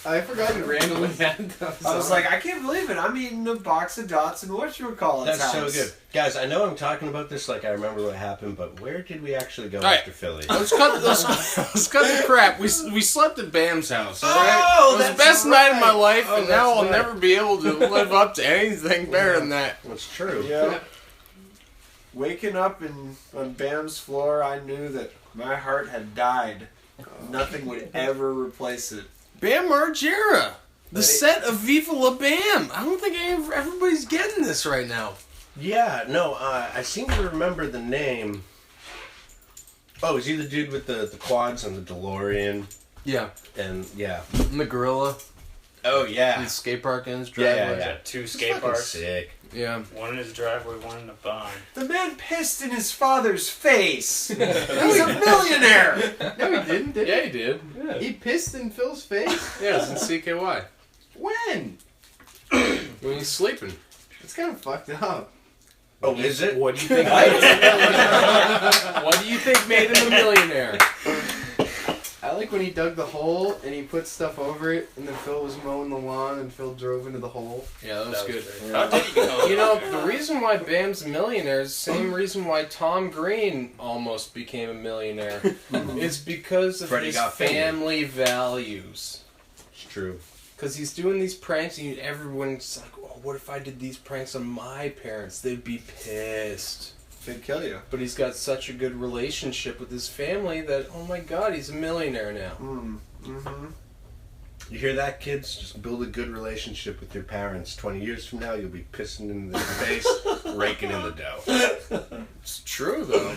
Speaker 8: I forgot you randomly had those.
Speaker 3: I was like, I can't believe it. I'm eating a box of Dots in whatchamacallit's
Speaker 4: That's
Speaker 3: house.
Speaker 4: so good. Guys, I know I'm talking about this like I remember what happened, but where did we actually go
Speaker 1: right.
Speaker 4: after Philly?
Speaker 1: Let's cut the crap. We slept at Bam's house. All right?
Speaker 3: Oh,
Speaker 1: it was the
Speaker 3: that's
Speaker 1: best night of my
Speaker 3: right.
Speaker 1: life,
Speaker 4: Oh,
Speaker 1: and now
Speaker 4: that's
Speaker 1: I'll
Speaker 4: right.
Speaker 1: never be able to live up to anything better than that.
Speaker 4: That's true.
Speaker 3: Yeah. Waking up on Bam's floor, I knew that my heart had died. Nothing would ever replace it.
Speaker 1: Bam Margera, the set of Viva La Bam. I don't think everybody's getting this right now.
Speaker 4: Yeah, no, I seem to remember the name. Oh, is he the dude with the quads and the DeLorean?
Speaker 1: Yeah,
Speaker 4: And yeah.
Speaker 1: and the gorilla.
Speaker 4: Oh yeah.
Speaker 1: His skate park in his
Speaker 4: Yeah,
Speaker 1: driveway.
Speaker 4: yeah.
Speaker 7: 2 skate
Speaker 4: Fucking
Speaker 7: parks.
Speaker 4: sick.
Speaker 1: Yeah.
Speaker 7: One in his driveway, one in the barn.
Speaker 3: The man pissed in his father's face. He's a millionaire.
Speaker 8: No, he didn't, did he?
Speaker 1: Yeah, he did. Yeah.
Speaker 8: He pissed in Phil's face?
Speaker 1: Yeah, it's in CKY.
Speaker 8: When?
Speaker 1: When he's sleeping.
Speaker 8: It's kind of fucked up.
Speaker 4: Oh, is it?
Speaker 1: What do you think made him a millionaire? What do you think made him a millionaire?
Speaker 8: I like when he dug the hole and he put stuff over it, and then Phil was mowing the lawn and Phil drove into the hole.
Speaker 1: Yeah, that was good.
Speaker 7: How did he become?
Speaker 1: You know, the reason why Bam's a millionaire is the same reason why Tom Green almost became a millionaire. It's because of
Speaker 4: Freddie
Speaker 1: his
Speaker 4: got fingered.
Speaker 1: family values.
Speaker 4: It's true.
Speaker 1: Because he's doing these pranks and everyone's like, oh, what if I did these pranks on my parents? They'd be pissed.
Speaker 3: They'd kill you.
Speaker 1: But he's got such a good relationship with his family that, oh my god, he's a millionaire now.
Speaker 3: Mm-hmm.
Speaker 4: You hear that, kids? Just build a good relationship with your parents. 20 years from now, you'll be pissing in their face, raking in the dough.
Speaker 1: It's true, though.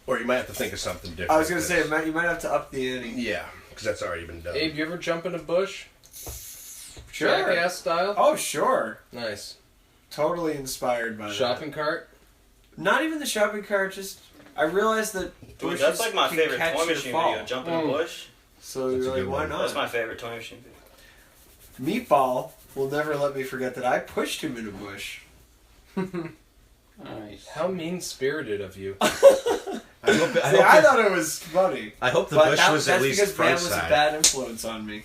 Speaker 4: Or you might have to think of something different.
Speaker 3: I was going to say, you might have to up the ante.
Speaker 4: Yeah, because that's already been done.
Speaker 1: Abe, you ever jump in a bush?
Speaker 3: Sure.
Speaker 1: Jackass style?
Speaker 3: Oh, sure.
Speaker 1: Nice.
Speaker 3: Totally inspired by that.
Speaker 1: Shopping cart?
Speaker 3: Not even the shopping cart, just... I realized that
Speaker 7: Dude,
Speaker 3: bushes
Speaker 7: that's like my
Speaker 3: can
Speaker 7: favorite
Speaker 3: catch
Speaker 7: toy
Speaker 3: your
Speaker 7: machine
Speaker 3: fall.
Speaker 7: video. Jump in a bush.
Speaker 3: So
Speaker 4: That's a
Speaker 3: you're like,
Speaker 4: good
Speaker 3: why
Speaker 4: one.
Speaker 3: not?
Speaker 7: That's my favorite toy machine video.
Speaker 3: Meatball will never let me forget that I pushed him in a bush.
Speaker 9: Nice.
Speaker 1: How mean-spirited of you.
Speaker 4: I
Speaker 3: I thought it was funny.
Speaker 4: I hope the
Speaker 3: But
Speaker 4: bush was at
Speaker 3: that's
Speaker 4: least
Speaker 3: because Bam
Speaker 4: front
Speaker 3: was a
Speaker 4: side.
Speaker 3: bad influence on me.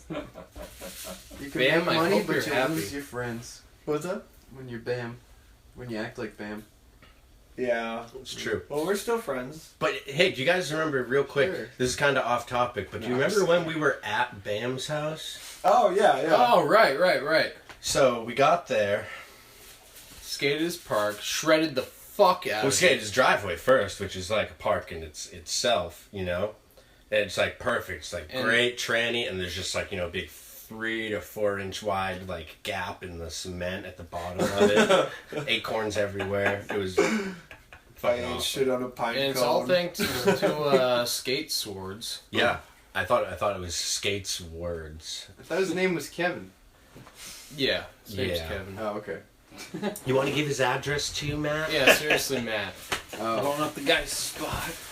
Speaker 8: You can
Speaker 1: Bam,
Speaker 8: make
Speaker 1: I
Speaker 8: money,
Speaker 1: hope
Speaker 8: but
Speaker 1: you're
Speaker 8: you
Speaker 1: happy.
Speaker 8: lose your friends. What's up? When you're Bam. When you act like Bam.
Speaker 3: Yeah.
Speaker 4: It's true.
Speaker 3: Well, we're still friends.
Speaker 4: But hey, do you guys remember, real quick,
Speaker 8: Sure.
Speaker 4: this is kind of off topic, but do you
Speaker 8: No,
Speaker 4: remember when we were at Bam's house?
Speaker 3: Oh, yeah.
Speaker 1: Oh, right.
Speaker 4: So we got there.
Speaker 1: Skated his park, shredded the fuck out
Speaker 4: We
Speaker 1: of
Speaker 4: skated
Speaker 1: it.
Speaker 4: his driveway first, which is like a park in itself, you know? And it's like perfect. It's like
Speaker 1: And-
Speaker 4: great, tranny, and there's just like, you know, big 3 to 4 inch wide like gap in the cement at the bottom of it. Acorns everywhere. It was
Speaker 3: I
Speaker 4: fucking
Speaker 3: ate
Speaker 4: awesome.
Speaker 3: shit on a pine
Speaker 1: And it's
Speaker 3: cone.
Speaker 1: all thanks to skate swords.
Speaker 4: Yeah. I thought it was Skate's words.
Speaker 8: I thought his name was Kevin.
Speaker 1: Yeah. His name's
Speaker 4: Yeah.
Speaker 1: Kevin.
Speaker 8: Oh, okay.
Speaker 4: You want to give his address too, Matt?
Speaker 1: Yeah, seriously, Matt.
Speaker 8: Oh.
Speaker 1: Blowing up the guy's spot.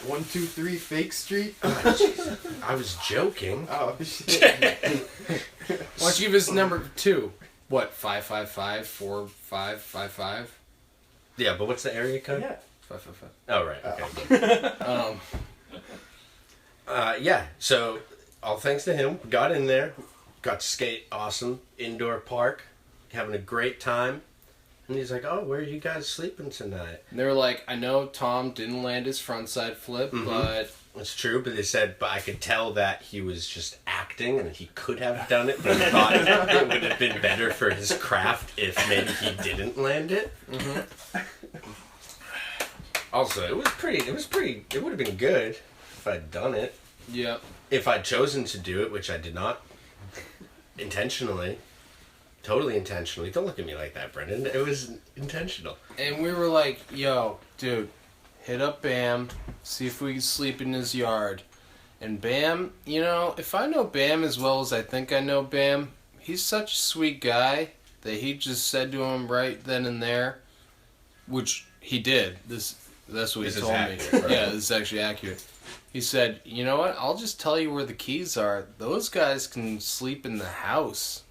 Speaker 8: 123 Fake Street?
Speaker 4: I was joking.
Speaker 8: Oh, shit.
Speaker 1: Why don't you give us number 2? What, 555-4555?
Speaker 4: Yeah, but what's the area code?
Speaker 8: Yeah.
Speaker 1: 555.
Speaker 4: Oh, right. Okay. Yeah, so all thanks to him, we got in there, got to skate awesome, indoor park, having a great time. And he's like, oh, where are you guys sleeping tonight?
Speaker 1: And they were like, I know Tom didn't land his frontside flip,
Speaker 4: Mhm.
Speaker 1: but
Speaker 4: It's true, but they said, but I could tell that he was just acting and he could have done it, but he thought it would have been better for his craft if maybe he didn't land it. Also, it would have been good if I'd done it.
Speaker 1: yeah.
Speaker 4: If I'd chosen to do it, which I did not intentionally, totally intentionally. Don't look at me like that, Brendan. It was intentional.
Speaker 1: And we were like, yo, dude, hit up Bam, see if we can sleep in his yard. And Bam, you know, if I know Bam as well as I think I know Bam, he's such a sweet guy that he just said to him right then and there, which he did. That's what
Speaker 4: This
Speaker 1: he
Speaker 4: is
Speaker 1: told me.
Speaker 4: accurate, right?
Speaker 1: Yeah, this is actually accurate. He said, you know what, I'll just tell you where the keys are. Those guys can sleep in the house.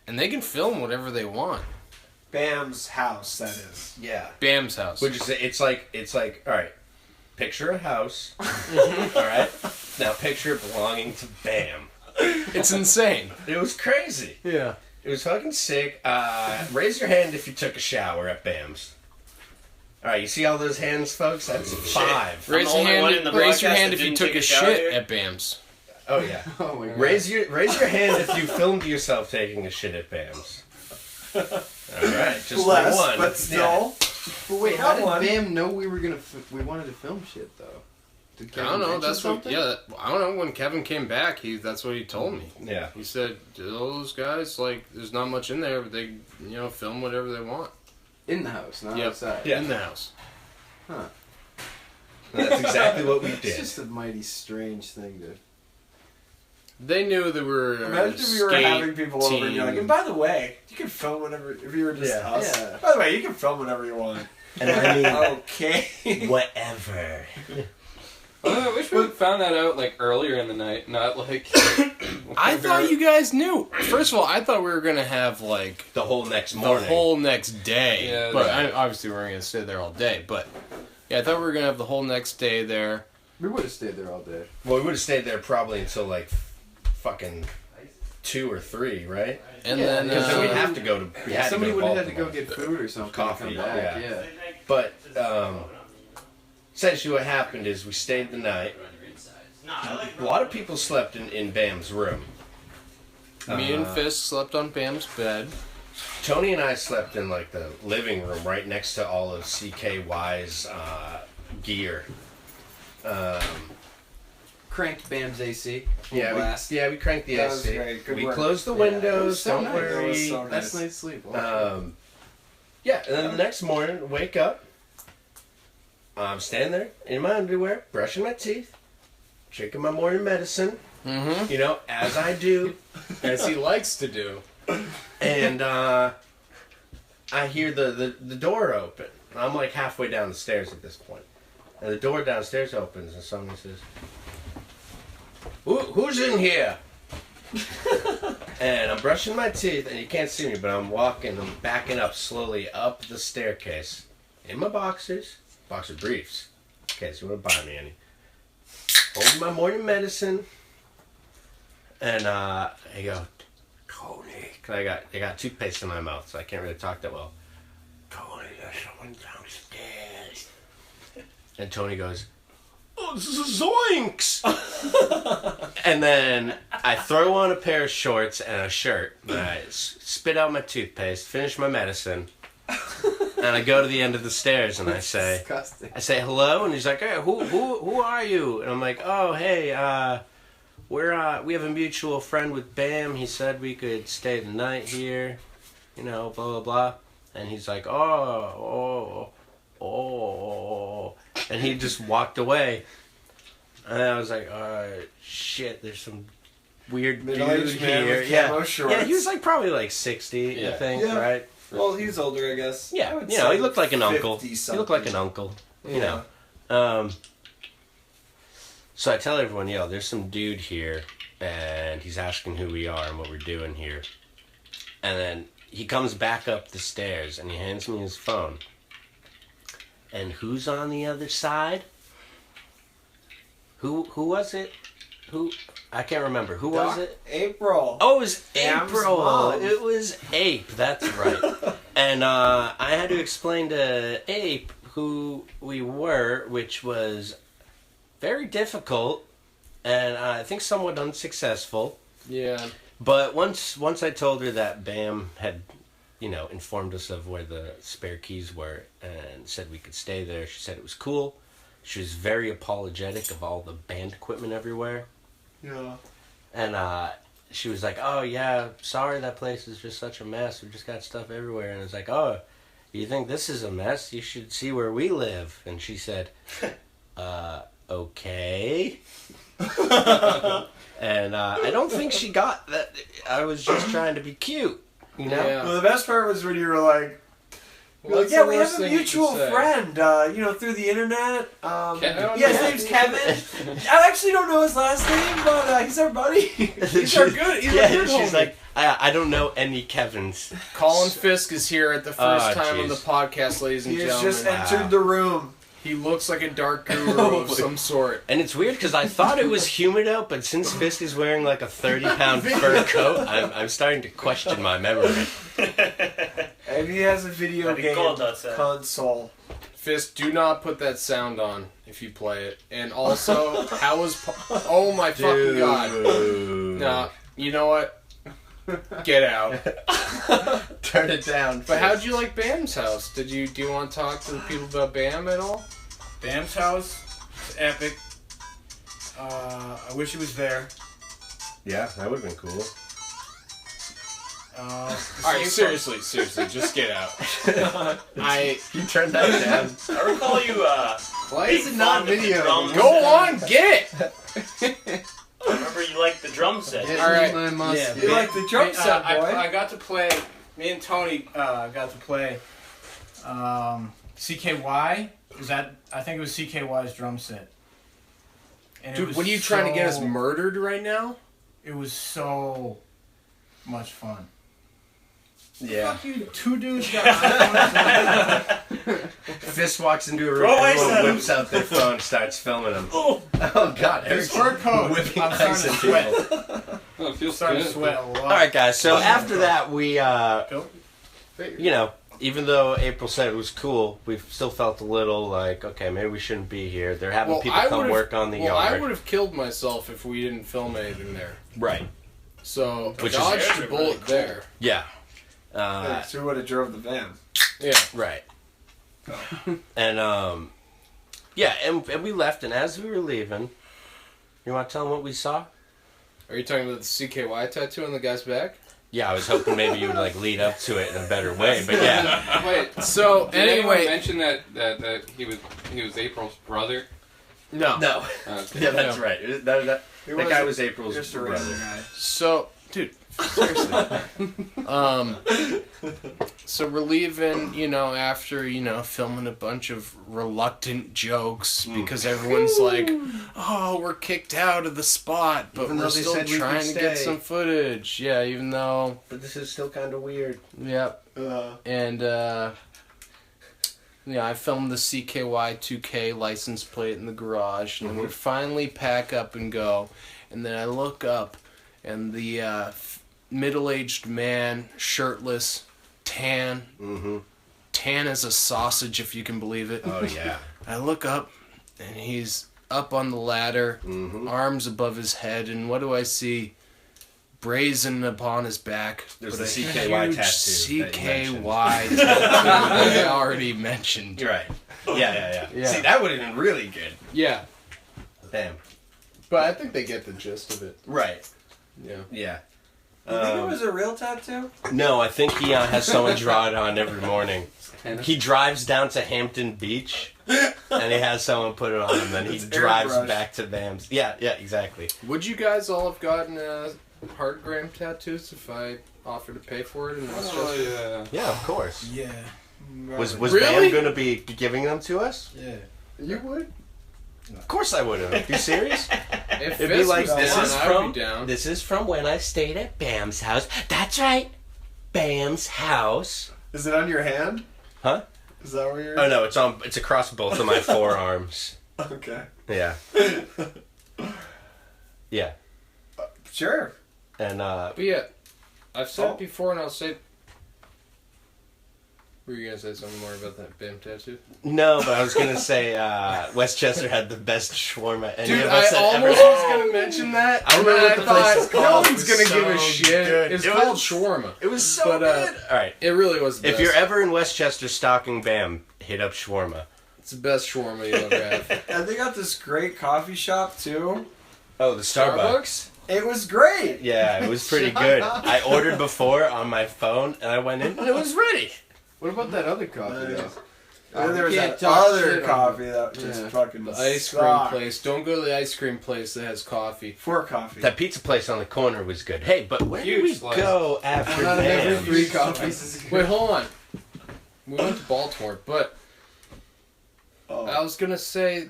Speaker 1: And they can film whatever they want.
Speaker 3: Bam's house, that is.
Speaker 4: Yeah.
Speaker 1: Bam's house.
Speaker 4: Which is, it's like, all right, picture a house, all right? Now picture it belonging to Bam.
Speaker 1: It's insane.
Speaker 4: It was crazy.
Speaker 1: Yeah.
Speaker 4: It was fucking sick. Raise your hand if you took a shower at Bam's. All right, you see all those hands, folks? That's 5.
Speaker 1: Raise
Speaker 7: the
Speaker 1: your
Speaker 7: only one in
Speaker 1: hand.
Speaker 7: the
Speaker 1: Raise your
Speaker 7: podcast
Speaker 1: hand
Speaker 7: that
Speaker 1: if you
Speaker 7: didn't
Speaker 1: took
Speaker 7: take
Speaker 1: a
Speaker 7: a shower
Speaker 1: shit
Speaker 7: here.
Speaker 1: at Bam's.
Speaker 4: Oh yeah.
Speaker 8: Oh, my God.
Speaker 4: Raise your hand if you filmed yourself taking a shit at Bam's. All right, just
Speaker 3: Less,
Speaker 4: one.
Speaker 3: but still.
Speaker 8: But wait,
Speaker 3: Got
Speaker 8: how did
Speaker 3: one.
Speaker 8: Bam know we wanted to film shit, though? Did
Speaker 1: I
Speaker 8: Kevin
Speaker 1: don't know.
Speaker 8: mention
Speaker 1: That's what.
Speaker 8: something?
Speaker 1: Yeah. I don't know. When Kevin came back, that's what he told me.
Speaker 4: Yeah.
Speaker 1: He said, "Those guys, like, there's not much in there, but they, film whatever they want."
Speaker 8: In the house, not
Speaker 1: Yep.
Speaker 8: outside.
Speaker 4: Yeah.
Speaker 1: In the house.
Speaker 8: Huh.
Speaker 4: That's exactly what we
Speaker 8: It's
Speaker 4: did.
Speaker 8: just a mighty strange thing to...
Speaker 1: They knew that we were.
Speaker 3: Imagine if you were having people over and you're like, and by the way, you can film whatever. If you were just us. Yeah. By the way, you can film whatever you want.
Speaker 4: And I mean,
Speaker 3: okay,
Speaker 4: whatever.
Speaker 9: I wish we found that out like earlier in the night, not like.
Speaker 1: I thought you guys knew. First of all, I thought we were gonna have like
Speaker 4: the whole next morning,
Speaker 1: the whole next day.
Speaker 9: Yeah,
Speaker 1: but obviously we weren't gonna stay there all day. But yeah, I thought we were gonna have the whole next day there.
Speaker 8: We would have stayed there all day.
Speaker 4: Well, we would have stayed there probably until like fucking 2 or 3, right?
Speaker 1: And then
Speaker 4: because then we'd have to go to.
Speaker 8: Somebody would have had to go get food or something.
Speaker 4: Coffee,
Speaker 8: come back.
Speaker 4: yeah. But essentially, what happened is we stayed the night. A lot of people slept in Bam's room.
Speaker 1: Me and Fisk slept on Bam's bed.
Speaker 4: Tony and I slept in like the living room right next to all of CKY's gear.
Speaker 8: Cranked Bam's AC.
Speaker 4: Yeah, we cranked the
Speaker 3: that
Speaker 4: AC.
Speaker 3: Was great. Good
Speaker 4: we
Speaker 3: work.
Speaker 4: closed the windows.
Speaker 8: So
Speaker 4: Don't
Speaker 8: nice.
Speaker 4: worry.
Speaker 3: So nice.
Speaker 8: That's night's sleep.
Speaker 4: Yeah, and then the next morning, wake up. I'm standing there in my underwear, brushing my teeth, drinking my morning medicine.
Speaker 1: Mm-hmm.
Speaker 4: You know, as I do,
Speaker 1: as he likes to do.
Speaker 4: And I hear the door open. I'm like halfway down the stairs at this point. And the door downstairs opens and somebody says, who's in here? And I'm brushing my teeth, and you can't see me, but I'm backing up slowly up the staircase in my boxer briefs. Okay, so you want to buy me any. Holding my morning medicine. And I go, Tony, 'cause I got toothpaste in my mouth, so I can't really talk that well. Tony, there's someone downstairs. And Tony goes, oh, zoinks! And then I throw on a pair of shorts and a shirt, and I spit out my toothpaste, finish my medicine, and I go to the end of the stairs and I say, hello, and he's like, hey, who are you? And I'm like, oh, hey, we have a mutual friend with Bam. He said we could stay the night here, you know, blah, blah, blah. And he's like, oh. And he just walked away. And I was like, shit, there's some weird dude here.
Speaker 3: Yeah,
Speaker 4: he was like probably like 60, I think, right?
Speaker 3: Well, he's older, I guess.
Speaker 4: Yeah, you know, he looked like an uncle. He looked like an uncle, you know. So I tell everyone, there's some dude here, and he's asking who we are and what we're doing here. And then he comes back up the stairs, and he hands me his phone. And who's on the other side? Who was it? I can't remember. Who was it?
Speaker 3: April.
Speaker 4: Oh, it was
Speaker 3: Bam's
Speaker 4: April.
Speaker 3: mom.
Speaker 4: It was Ape. That's right. And I had to explain to Ape who we were, which was very difficult, and I think somewhat unsuccessful.
Speaker 1: Yeah.
Speaker 4: But once I told her that Bam had, informed us of where the spare keys were and said we could stay there, she said it was cool. She was very apologetic of all the band equipment everywhere.
Speaker 3: Yeah.
Speaker 4: And she was like, oh, yeah, sorry that place is just such a mess. We just got stuff everywhere. And I was like, oh, you think this is a mess? You should see where we live. And she said, okay. And I don't think she got that. I was just trying to be cute,
Speaker 1: Yeah.
Speaker 3: Well, the best part was when you were like, we have a mutual friend, through the internet. His name's Kevin. I actually don't know his last name, but he's our buddy. He's our good. He's our good
Speaker 4: she's
Speaker 3: homie.
Speaker 4: like, I don't know any Kevins.
Speaker 1: Colin Fisk is here at the first time on the podcast, ladies and
Speaker 3: He
Speaker 1: gentlemen.
Speaker 3: has just entered the room.
Speaker 1: He looks like a dark guru of some sort.
Speaker 4: And it's weird because I thought it was humid out, but since Fisk is wearing like a 30-pound fur coat, I'm starting to question my memory.
Speaker 3: And he has a video game console.
Speaker 1: Fisk, do not put that sound on if you play it. And also, how was... Oh my fucking god. Nah, you know what? Get out.
Speaker 4: Turn it down.
Speaker 1: But how'd you like Bam's house? Do you want to talk to the people about Bam at all?
Speaker 10: Bam's house is epic. I wish he was there.
Speaker 4: Yeah, that would have been cool.
Speaker 1: Alright, seriously, just get out.
Speaker 4: You turned that down.
Speaker 6: I recall you.
Speaker 8: Why is it not video?
Speaker 1: Go on, get it!
Speaker 7: I remember you liked the drum set.
Speaker 8: Yeah,
Speaker 1: All right.
Speaker 8: my must.
Speaker 3: You like the drum set, boy?
Speaker 10: I got to play. Me and Tony got to play CKY. I think it was CKY's drum set. And
Speaker 1: Dude, what are you trying to get us murdered right now?
Speaker 10: It was so much fun.
Speaker 4: Yeah.
Speaker 10: Fuck you, 2 dudes got iPhones.
Speaker 4: Fist walks into a room,
Speaker 7: Throw ice
Speaker 4: everyone
Speaker 7: at him.
Speaker 4: whips out their phone, starts filming them. Oh God!
Speaker 10: It's
Speaker 4: Eric's
Speaker 10: hard code.
Speaker 4: whipping
Speaker 10: I'm
Speaker 4: ice
Speaker 10: starting
Speaker 4: at
Speaker 10: to sweat.
Speaker 4: people.
Speaker 9: Oh, it feels
Speaker 10: Starting to
Speaker 9: good.
Speaker 10: sweat a lot.
Speaker 4: All right, guys. So after that, we,
Speaker 10: Go.
Speaker 4: you know, even though April said it was cool, we still felt a little like, okay, maybe we shouldn't be here. They're having people come work on the yard.
Speaker 1: I would have killed myself if we didn't film anything there.
Speaker 4: Right.
Speaker 1: So,
Speaker 4: Which is
Speaker 1: dodged
Speaker 7: actually
Speaker 1: a bullet
Speaker 7: really cool.
Speaker 1: there.
Speaker 4: Yeah.
Speaker 3: So we would have drove the van.
Speaker 1: Yeah.
Speaker 4: Right. And yeah, and we left, and as we were leaving, you want to tell them what we saw?
Speaker 1: Are you talking about the CKY tattoo on the guy's back?
Speaker 4: Yeah, I was hoping maybe you would like lead up to it in a better way, but yeah.
Speaker 9: Wait,
Speaker 1: So,
Speaker 9: did anyone
Speaker 1: anyway.
Speaker 9: mention that he was April's brother?
Speaker 1: No.
Speaker 4: No.
Speaker 9: Okay.
Speaker 4: Yeah, that's right. That guy was April's
Speaker 3: Just a
Speaker 4: brother.
Speaker 3: random guy.
Speaker 1: So, dude, seriously. So we're leaving, you know, after, you know, filming a bunch of reluctant jokes because everyone's like, oh, we're kicked out of the spot, but
Speaker 4: Even though
Speaker 1: we're
Speaker 4: they
Speaker 1: still
Speaker 4: said we
Speaker 1: trying
Speaker 4: could
Speaker 1: to get
Speaker 4: stay.
Speaker 1: some footage. Yeah, even though,
Speaker 4: But this is still kind of weird.
Speaker 1: yep. And, yeah, I filmed the CKY 2K license plate in the garage, and then we finally pack up and go. And then I look up, and the middle-aged man, shirtless, tan, tan as a sausage, if you can believe it.
Speaker 4: Oh, yeah.
Speaker 1: I look up, and he's up on the ladder, arms above his head, and what do I see? Brazen upon his back.
Speaker 4: There's
Speaker 1: with
Speaker 4: the
Speaker 1: a
Speaker 4: CKY
Speaker 1: huge
Speaker 4: tattoo that you mentioned.
Speaker 1: CKY tattoo that I already mentioned.
Speaker 4: You're right. Yeah.
Speaker 1: Yeah.
Speaker 4: See, that would have been really good.
Speaker 1: Yeah,
Speaker 4: Damn.
Speaker 1: but I think they get the gist of it.
Speaker 4: Right.
Speaker 1: Yeah.
Speaker 4: Yeah.
Speaker 3: You think it was a real tattoo?
Speaker 4: No, I think he has someone draw it on every morning. He drives down to Hampton Beach, and he has someone put it on him, then he
Speaker 3: It's
Speaker 4: drives
Speaker 3: airbrush.
Speaker 4: back to Bam's. Yeah, exactly.
Speaker 1: Would you guys all have gotten hardgram tattoos if I offered to pay for it in Westchester?
Speaker 9: Oh, yeah.
Speaker 4: Yeah, of course.
Speaker 10: Yeah.
Speaker 4: Was
Speaker 1: Really?
Speaker 4: Bam going to be giving them to us?
Speaker 10: Yeah.
Speaker 1: You would?
Speaker 4: Of course I would have. You serious?
Speaker 1: If
Speaker 4: It'd be
Speaker 1: Fist
Speaker 4: like,
Speaker 1: was
Speaker 4: this
Speaker 1: down,
Speaker 4: is
Speaker 1: I
Speaker 4: from
Speaker 1: would be down.
Speaker 4: this is from when I stayed at Bam's house. That's right, Bam's house.
Speaker 3: Is it on your hand?
Speaker 4: Huh?
Speaker 3: Is that where you're?
Speaker 4: Oh no, it's across both of my forearms.
Speaker 3: Okay.
Speaker 4: Yeah. Yeah.
Speaker 3: Sure.
Speaker 4: And
Speaker 1: But yeah, I've said
Speaker 3: Oh.
Speaker 1: it before and I'll say... Were you going to say something more about that Bam tattoo?
Speaker 4: no, but I was gonna say Westchester had the best shawarma. Any
Speaker 1: Dude,
Speaker 4: of us
Speaker 1: I
Speaker 4: had
Speaker 1: almost
Speaker 4: ever...
Speaker 1: was going to mention that.
Speaker 4: I remember
Speaker 1: and
Speaker 4: what the place is
Speaker 1: thought,
Speaker 4: called.
Speaker 1: No one's going to
Speaker 4: It
Speaker 1: give
Speaker 4: was
Speaker 1: a
Speaker 4: so
Speaker 1: shit.
Speaker 4: good.
Speaker 1: It's
Speaker 4: It
Speaker 1: called
Speaker 4: was-
Speaker 1: shawarma.
Speaker 4: It was so
Speaker 1: But,
Speaker 4: good. All right.
Speaker 1: It really was the
Speaker 4: If
Speaker 1: best.
Speaker 4: you're ever in Westchester stalking Bam, hit up shawarma.
Speaker 1: It's the best shawarma you'll ever have.
Speaker 3: And they got this great coffee shop too.
Speaker 4: Oh, the Starbucks.
Speaker 3: It was great.
Speaker 4: Yeah, it was pretty good. I ordered before on my phone, and I went in, and it was ready.
Speaker 8: What about that other coffee, though?
Speaker 3: And then there was
Speaker 8: You can't
Speaker 3: that
Speaker 8: talk
Speaker 3: other
Speaker 8: shit on
Speaker 3: coffee that just
Speaker 8: Yeah.
Speaker 3: fucking
Speaker 1: The ice cream
Speaker 3: sucked.
Speaker 1: place. Don't go to the ice cream place that has coffee.
Speaker 3: For coffee.
Speaker 4: That pizza place on the corner was good. Hey, but where did we
Speaker 9: Huge slice.
Speaker 4: go after
Speaker 8: Out of every
Speaker 4: Bam's?
Speaker 8: 3 coffees is good.
Speaker 1: Wait, hold on. We went to Baltimore, but
Speaker 3: Oh,
Speaker 1: I was going to say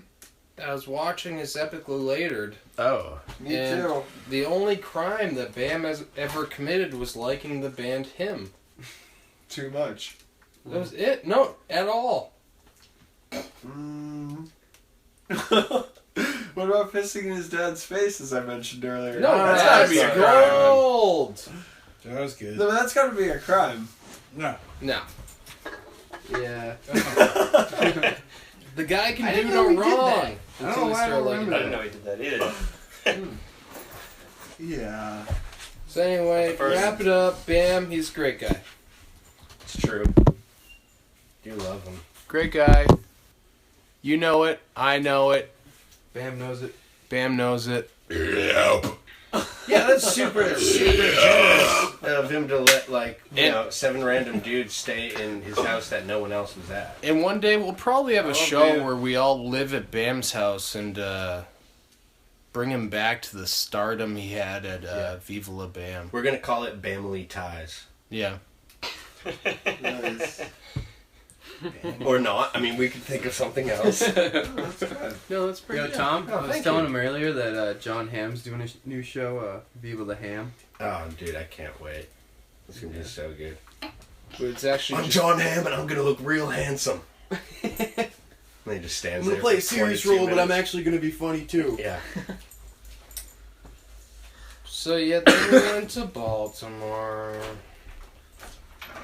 Speaker 1: I was watching his Epically Latered.
Speaker 4: Oh.
Speaker 3: me
Speaker 1: and
Speaker 3: too.
Speaker 1: The only crime that Bam has ever committed was liking the band Him.
Speaker 3: Too much.
Speaker 1: That was it. No, at all.
Speaker 3: Mm. What about pissing in his dad's face, as I mentioned earlier?
Speaker 1: No,
Speaker 3: that's
Speaker 1: that's
Speaker 3: gotta be a crime.
Speaker 1: gold.
Speaker 10: That was good.
Speaker 3: No, that's gotta be a crime.
Speaker 10: No.
Speaker 1: No.
Speaker 8: Yeah.
Speaker 1: The guy can
Speaker 8: I
Speaker 1: do
Speaker 8: didn't know
Speaker 1: no
Speaker 8: he did
Speaker 1: wrong.
Speaker 8: that. I don't
Speaker 1: Until
Speaker 8: know
Speaker 1: he
Speaker 8: why I
Speaker 1: started
Speaker 8: don't
Speaker 1: liking
Speaker 7: I
Speaker 1: it.
Speaker 7: didn't know he did that either.
Speaker 3: Yeah.
Speaker 1: So anyway,
Speaker 7: First-
Speaker 1: wrap it up. Bam, he's a great guy.
Speaker 4: It's true. You love him.
Speaker 1: Great guy. You know it. I know it.
Speaker 8: Bam knows it.
Speaker 1: Bam knows it.
Speaker 4: Yeah, that's super generous of him to let, like, you
Speaker 1: And-
Speaker 4: know, 7 random dudes stay in his house that no one else was at.
Speaker 1: And one day we'll probably have a
Speaker 10: Oh,
Speaker 1: show
Speaker 10: man.
Speaker 1: where we all live at Bam's house and bring him back to the stardom he had at Viva La Bam.
Speaker 4: We're gonna call it Bamily Ties.
Speaker 1: Yeah.
Speaker 3: Nice.
Speaker 4: Or not. I mean, we could think of something else.
Speaker 1: No, that's pretty
Speaker 8: Yo,
Speaker 1: good.
Speaker 8: Tom,
Speaker 4: Oh,
Speaker 8: I was
Speaker 4: thank
Speaker 8: telling
Speaker 4: you.
Speaker 8: him earlier that John Hamm's doing a new show, Viva the Ham.
Speaker 4: Oh, dude, I can't wait. It's gonna be so good.
Speaker 1: But it's actually
Speaker 4: I'm
Speaker 1: just,
Speaker 4: John Hamm, and I'm gonna look real handsome. And he just stands there.
Speaker 8: I'm gonna play a
Speaker 4: for
Speaker 8: serious
Speaker 4: 22
Speaker 8: role, but I'm
Speaker 4: minutes.
Speaker 8: actually gonna be funny too.
Speaker 4: Yeah.
Speaker 1: So yeah, then we went to Baltimore.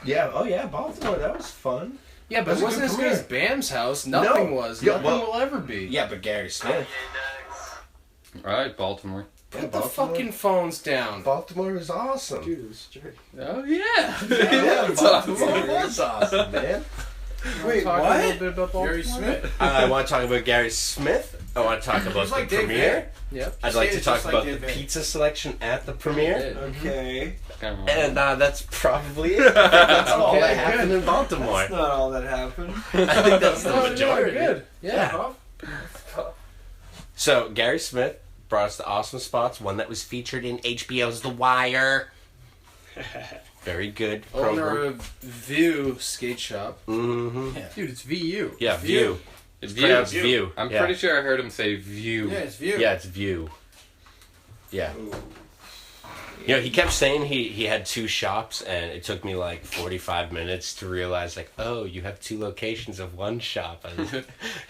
Speaker 4: Yeah. Oh yeah, Baltimore. That was fun.
Speaker 1: Yeah, but
Speaker 4: That's
Speaker 1: it
Speaker 4: a
Speaker 1: wasn't
Speaker 4: good
Speaker 1: as good as
Speaker 4: premiere.
Speaker 1: Bam's house. Nothing
Speaker 4: No.
Speaker 1: was.
Speaker 4: Yeah,
Speaker 1: Nothing
Speaker 4: well-
Speaker 1: will ever be.
Speaker 4: Yeah, but Gary Smith.
Speaker 9: Alright, Baltimore.
Speaker 1: Put the
Speaker 4: Baltimore.
Speaker 1: fucking phones down.
Speaker 4: Baltimore was awesome.
Speaker 8: Dude, it was straight.
Speaker 9: Oh, yeah.
Speaker 4: Yeah, Baltimore was awesome, man.
Speaker 3: Wait,
Speaker 1: Talk a
Speaker 3: what?
Speaker 1: little bit about Baltimore.
Speaker 10: Gary Smith.
Speaker 4: I want to talk about Gary Smith. I want to talk about
Speaker 10: He's like
Speaker 4: the
Speaker 10: Dave
Speaker 4: premiere.
Speaker 1: Yep.
Speaker 4: I'd like to
Speaker 10: He's
Speaker 4: talk
Speaker 10: just like
Speaker 4: about
Speaker 10: Dave
Speaker 4: the
Speaker 10: Van.
Speaker 4: pizza selection at the premiere.
Speaker 3: Okay.
Speaker 4: And that's probably it. That's all
Speaker 1: Okay,
Speaker 4: that happened in Baltimore.
Speaker 3: That's not all that happened.
Speaker 4: I think that's the
Speaker 1: Oh,
Speaker 4: majority.
Speaker 1: good. Yeah.
Speaker 4: So Gary Smith brought us to awesome spots. One that was featured in HBO's The Wire. Very good
Speaker 1: Owner
Speaker 4: program.
Speaker 1: of View Skate Shop.
Speaker 4: Mm-hmm.
Speaker 8: Dude, it's VU.
Speaker 4: Yeah, View.
Speaker 9: It's
Speaker 4: Pronounced
Speaker 9: View.
Speaker 4: View.
Speaker 9: I'm
Speaker 4: Yeah.
Speaker 9: pretty sure I heard him say view.
Speaker 10: Yeah, it's View.
Speaker 4: Yeah, it's View. Yeah. You know, he kept saying he had two shops, and it took me like 45 minutes to realize, like, oh, you have two locations of one shop. And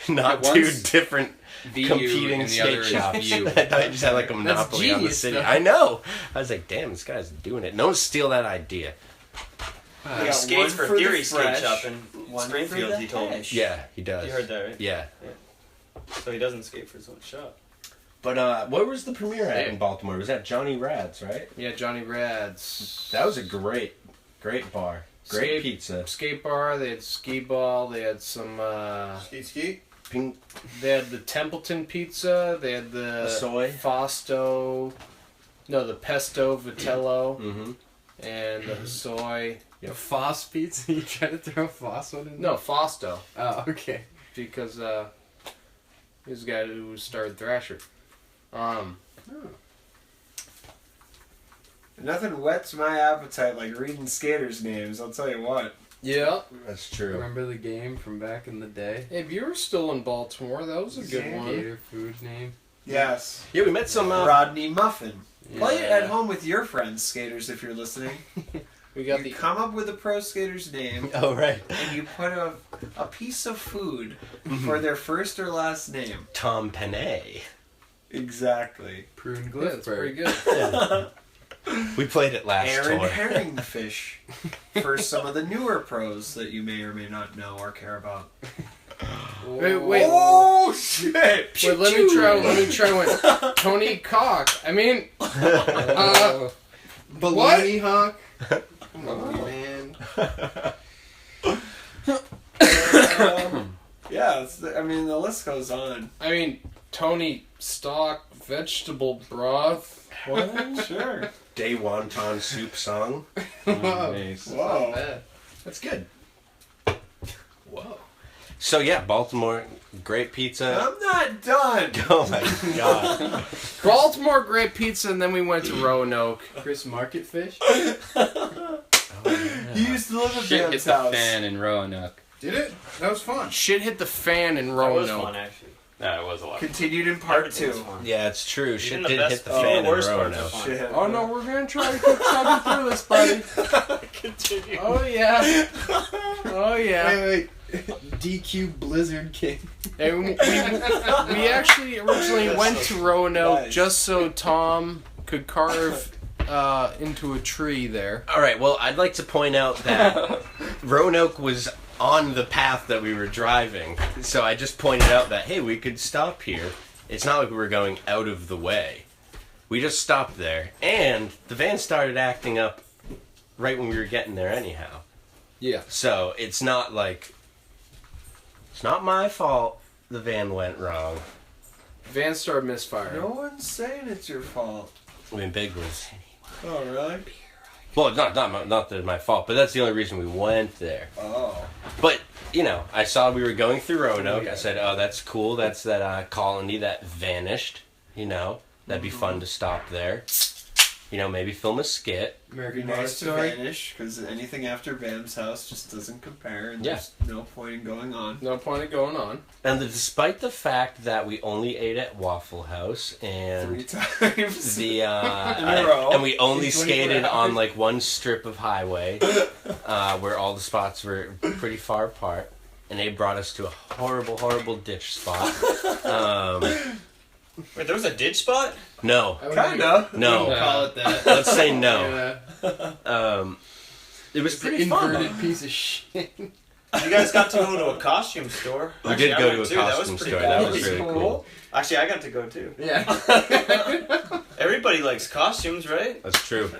Speaker 4: not
Speaker 9: Yeah,
Speaker 4: two
Speaker 9: one's
Speaker 4: different
Speaker 9: VU
Speaker 4: competing
Speaker 9: and the other
Speaker 4: skate
Speaker 9: is
Speaker 4: shops.
Speaker 9: View.
Speaker 4: I thought he just had like a monopoly on the
Speaker 8: genius,
Speaker 4: city.
Speaker 8: though.
Speaker 4: I know. I was like, damn, this guy's doing it. No one steal that idea.
Speaker 3: We
Speaker 7: He
Speaker 3: got
Speaker 7: skates
Speaker 3: one
Speaker 7: for
Speaker 3: the
Speaker 7: Theory Skate
Speaker 3: fresh,
Speaker 7: Shop in
Speaker 3: one for
Speaker 7: Springfield,
Speaker 3: the
Speaker 7: he told me.
Speaker 3: hash.
Speaker 4: Yeah, he does.
Speaker 7: You heard that, right?
Speaker 4: Yeah.
Speaker 7: So he doesn't skate for his own shop.
Speaker 4: But where was the premiere at in Baltimore? It was at Johnny Rad's, right?
Speaker 1: Yeah, Johnny Rad's.
Speaker 4: That was a great bar. Great
Speaker 1: Skate-
Speaker 4: pizza.
Speaker 1: Skate bar. They had skee ball. They had some.
Speaker 10: Ski.
Speaker 4: Pink
Speaker 1: They had the Templeton pizza. They had the
Speaker 4: soy.
Speaker 1: Fasto. No, the pesto vitello
Speaker 4: Mm-hmm.
Speaker 1: and the soy.
Speaker 8: The Foss pizza? You trying to throw a Foss one in?
Speaker 1: No, Fasto,
Speaker 8: Oh, okay.
Speaker 1: because he's the guy who started Thrasher.
Speaker 3: Nothing whets my appetite like reading skaters' names, I'll tell you what.
Speaker 1: Yeah.
Speaker 4: That's true.
Speaker 8: Remember the game from back in the day?
Speaker 1: Hey, if you were still in Baltimore, that was a good one.
Speaker 8: Gator food name.
Speaker 3: Yes.
Speaker 4: Yeah, we met some.
Speaker 3: Rodney Muffin. Play it
Speaker 1: Yeah.
Speaker 3: at home with your friends, skaters, if you're listening.
Speaker 1: We got
Speaker 3: You
Speaker 1: the
Speaker 3: come up with a pro skater's name,
Speaker 4: Oh right.
Speaker 3: and you put a piece of food for their first or last name.
Speaker 4: Tom Panay.
Speaker 3: Exactly.
Speaker 8: Prune
Speaker 1: yeah, it's pretty
Speaker 8: Glifberg.
Speaker 1: good.
Speaker 4: We played it last
Speaker 3: Aaron
Speaker 4: tour.
Speaker 3: Herringfish for some of the newer pros that you may or may not know or care about.
Speaker 1: Wait.
Speaker 3: Oh shit!
Speaker 1: Wait, let me try one. Tony Cock. I mean,
Speaker 8: Baloney Hawk. Come on, man.
Speaker 3: Yeah, I mean the list goes on.
Speaker 1: Tony Stock vegetable broth. What?
Speaker 3: Sure.
Speaker 4: Day wonton soup song.
Speaker 9: Nice.
Speaker 3: Whoa.
Speaker 4: That's good. Whoa. So yeah, Baltimore, great pizza.
Speaker 3: I'm not done.
Speaker 4: Oh my god.
Speaker 1: Baltimore, great pizza, and then we went to Roanoke.
Speaker 8: Chris Market Fish.
Speaker 3: He used to live at
Speaker 9: Shit hit
Speaker 3: Bam's
Speaker 9: the
Speaker 3: house.
Speaker 9: fan in Roanoke.
Speaker 10: Did it? That was fun.
Speaker 1: Shit hit the fan in
Speaker 7: That was
Speaker 1: Roanoke.
Speaker 7: fun, actually.
Speaker 9: No, it was a lot.
Speaker 3: Continued in part
Speaker 7: Everything was
Speaker 3: 2.
Speaker 7: fun.
Speaker 4: Yeah, it's true.
Speaker 7: Even
Speaker 4: Shit
Speaker 7: the
Speaker 4: did
Speaker 7: best-
Speaker 4: hit the
Speaker 7: oh,
Speaker 4: fan
Speaker 7: the worst
Speaker 4: in
Speaker 7: parts are
Speaker 4: Roanoke.
Speaker 7: fun.
Speaker 3: Shit.
Speaker 1: Oh no, we're gonna try to keep chugging through this, buddy.
Speaker 7: Continue.
Speaker 1: Oh yeah. Oh yeah.
Speaker 8: Wait. DQ Blizzard King.
Speaker 1: Hey, we actually originally went to Roanoke
Speaker 3: Nice.
Speaker 1: just so Tom could carve into a tree there.
Speaker 4: All right. Well, I'd like to point out that Roanoke was on the path that we were driving, so I just pointed out that hey, we could stop here. It's not like we were going out of the way. We just stopped there, and the van started acting up right when we were getting there anyhow.
Speaker 1: Yeah.
Speaker 4: So it's not like it's not my fault the van went wrong.
Speaker 1: Van started misfiring.
Speaker 3: No one's saying it's your fault.
Speaker 4: I mean, Big was.
Speaker 3: Oh, really?
Speaker 4: Well, not that it's my fault, but that's the only reason we went there.
Speaker 3: Oh.
Speaker 4: But, you know, I saw we were going through Roanoke. I said, oh, that's cool. That's that colony that vanished, you know. That'd be fun to stop there. You know, maybe film a skit.
Speaker 3: It'd be nice to vanish, because anything after Bam's house just doesn't compare, and there's no point in going on.
Speaker 1: No point in going on.
Speaker 4: And despite the fact that we only ate at Waffle House and
Speaker 3: 3 times
Speaker 4: in
Speaker 3: a row,
Speaker 4: and we only skated on like one strip of highway where all the spots were pretty far apart, and they brought us to a horrible ditch spot.
Speaker 7: Wait, there was a ditch spot?
Speaker 4: No.
Speaker 3: Kinda.
Speaker 4: No.
Speaker 8: Call it that.
Speaker 4: Let's say no. It was pretty fun.
Speaker 8: Inverted piece of shit.
Speaker 7: You guys got to go to a costume store.
Speaker 4: We did go to a costume store. That was really cool.
Speaker 7: Actually, I got to go too.
Speaker 8: Yeah.
Speaker 7: Everybody likes costumes, right?
Speaker 4: That's true.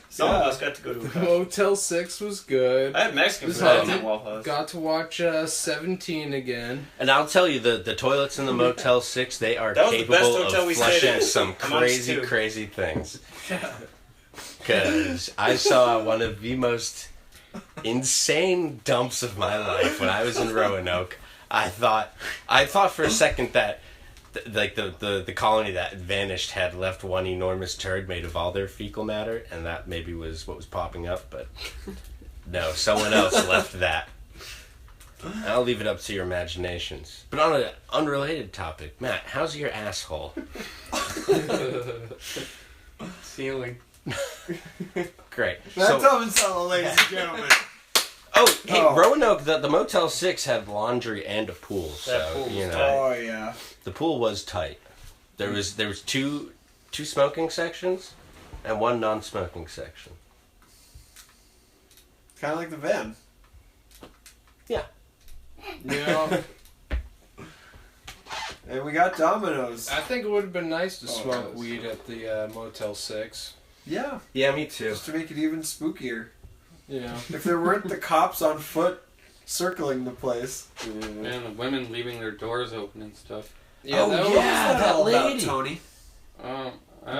Speaker 7: Some of us got to go to a costume.
Speaker 1: Motel 6 was good.
Speaker 7: I had Mexican food at Waffle House.
Speaker 1: Got to watch 17 again.
Speaker 4: And I'll tell you, the toilets in the Motel 6, they are
Speaker 7: That was the best
Speaker 4: capable
Speaker 7: hotel
Speaker 4: of
Speaker 7: we stayed
Speaker 4: flushing
Speaker 7: at.
Speaker 4: some
Speaker 7: Amongst two.
Speaker 4: crazy things. Because I saw one of the most insane dumps of my life when I was in Roanoke. I thought for a second that the colony that vanished had left one enormous turd made of all their fecal matter, and that maybe was what was popping up, but no, someone else left that. I'll leave it up to your imaginations. But on an unrelated topic, Matt, how's your asshole?
Speaker 8: Ceiling.
Speaker 4: Great.
Speaker 3: That's Salmonella, ladies and gentlemen.
Speaker 4: Oh, hey, Roanoke, the Motel 6 had laundry and a pool, so, you know.
Speaker 3: Oh, yeah.
Speaker 4: The pool was tight. There was two smoking sections and one non-smoking section.
Speaker 3: Kind of like the van.
Speaker 4: Yeah.
Speaker 1: Yeah.
Speaker 3: And we got Domino's.
Speaker 1: I think it would have been nice to smoke weed at the Motel 6.
Speaker 3: Yeah.
Speaker 4: Yeah, me too.
Speaker 3: Just to make it even spookier.
Speaker 1: Yeah.
Speaker 3: If there weren't the cops on foot circling the place.
Speaker 9: And the women leaving their doors open and stuff.
Speaker 1: Yeah,
Speaker 3: that
Speaker 4: lady.
Speaker 3: Tony.
Speaker 9: I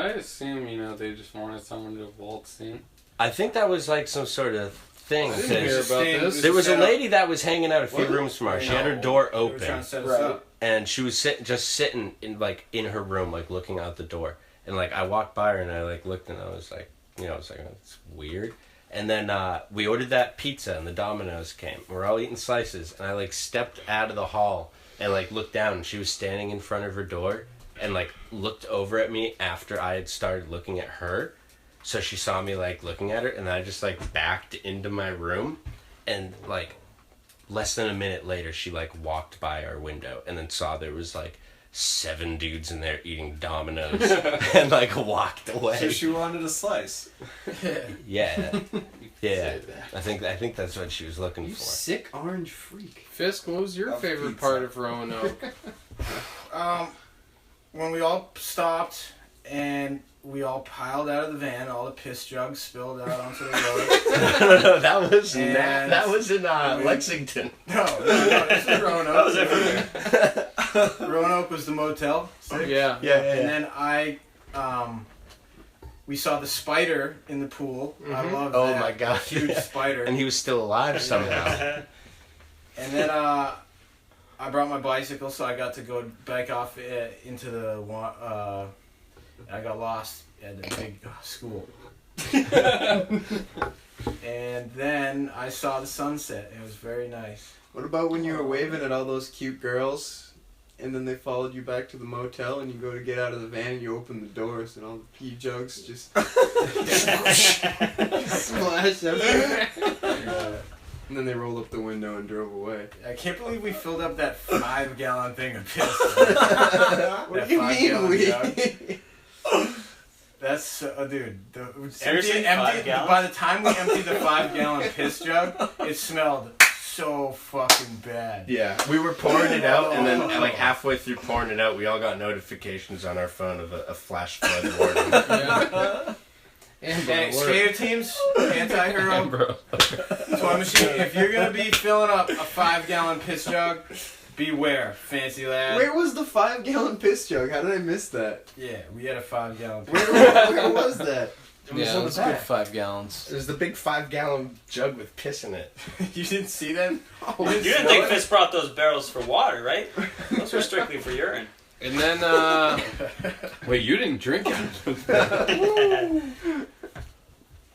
Speaker 9: assume, they just wanted someone to waltz in.
Speaker 4: I think that was like some sort of thing.
Speaker 1: I didn't hear about this.
Speaker 4: There was a lady that was hanging out a few rooms from her. She had her door open,
Speaker 3: Right.
Speaker 4: and she was sitting in her room, like looking out the door. And like I walked by her and I like looked and I was like, it's weird. And then we ordered that pizza and the Domino's came. We're all eating slices, and I like stepped out of the hall and like looked down, and she was standing in front of her door and like looked over at me after I had started looking at her. So she saw me like looking at her, and I just like backed into my room, and like less than a minute later she like walked by our window and then saw there was like 7 dudes in there eating Domino's and like walked away.
Speaker 3: So she wanted a slice.
Speaker 4: Yeah. Yeah. I think that's what she was looking
Speaker 8: You
Speaker 4: for.
Speaker 8: sick orange freak.
Speaker 1: Fisk, what was your
Speaker 3: Of
Speaker 1: favorite
Speaker 3: pizza.
Speaker 1: part of Roanoke?
Speaker 10: When we all stopped and we all piled out of the van, all the piss jugs spilled out onto the road.
Speaker 4: No, that was
Speaker 10: And
Speaker 4: that was in Lexington.
Speaker 10: No, this is Roanoke.
Speaker 7: That was everywhere.
Speaker 10: Roanoke was the motel.
Speaker 1: Yeah.
Speaker 10: And then we saw the spider in the pool. I love that.
Speaker 4: Oh my God.
Speaker 10: Huge spider.
Speaker 4: And he was still alive somehow.
Speaker 10: And then I brought my bicycle, so I got to go back off into the I got lost at a big school. And then I saw the sunset. It was very nice.
Speaker 8: What about when you were waving at all those cute girls, and then they followed you back to the motel, and you go to get out of the van, and you open the doors, and all the pee jugs just splash everywhere. And then they rolled up the window and drove away.
Speaker 10: I can't believe we filled up that 5-gallon thing of piss.
Speaker 8: What do you mean we?
Speaker 10: That's dude.
Speaker 7: Seriously,
Speaker 10: empty.
Speaker 7: 5 gallons?
Speaker 10: By the time we emptied the 5-gallon piss jug, it smelled so fucking bad.
Speaker 4: Yeah, we were pouring it out, and then like halfway through pouring it out, we all got notifications on our phone of a flash flood warning.
Speaker 1: Yeah.
Speaker 10: Hey, skater teams, anti-hero, toy machine. If you're gonna be filling up a 5-gallon piss jug, beware, FaNcY lad.
Speaker 8: Where was the 5-gallon piss jug? How did I miss that?
Speaker 10: Yeah, we had a 5-gallon.
Speaker 8: Where was that?
Speaker 1: Yeah, it was a good 5 gallons.
Speaker 4: There's the big 5-gallon jug with piss in it.
Speaker 10: You didn't see that?
Speaker 7: You didn't think Fist brought those barrels for water, right? Those were strictly for urine.
Speaker 1: And then,
Speaker 9: Wait, you didn't drink it?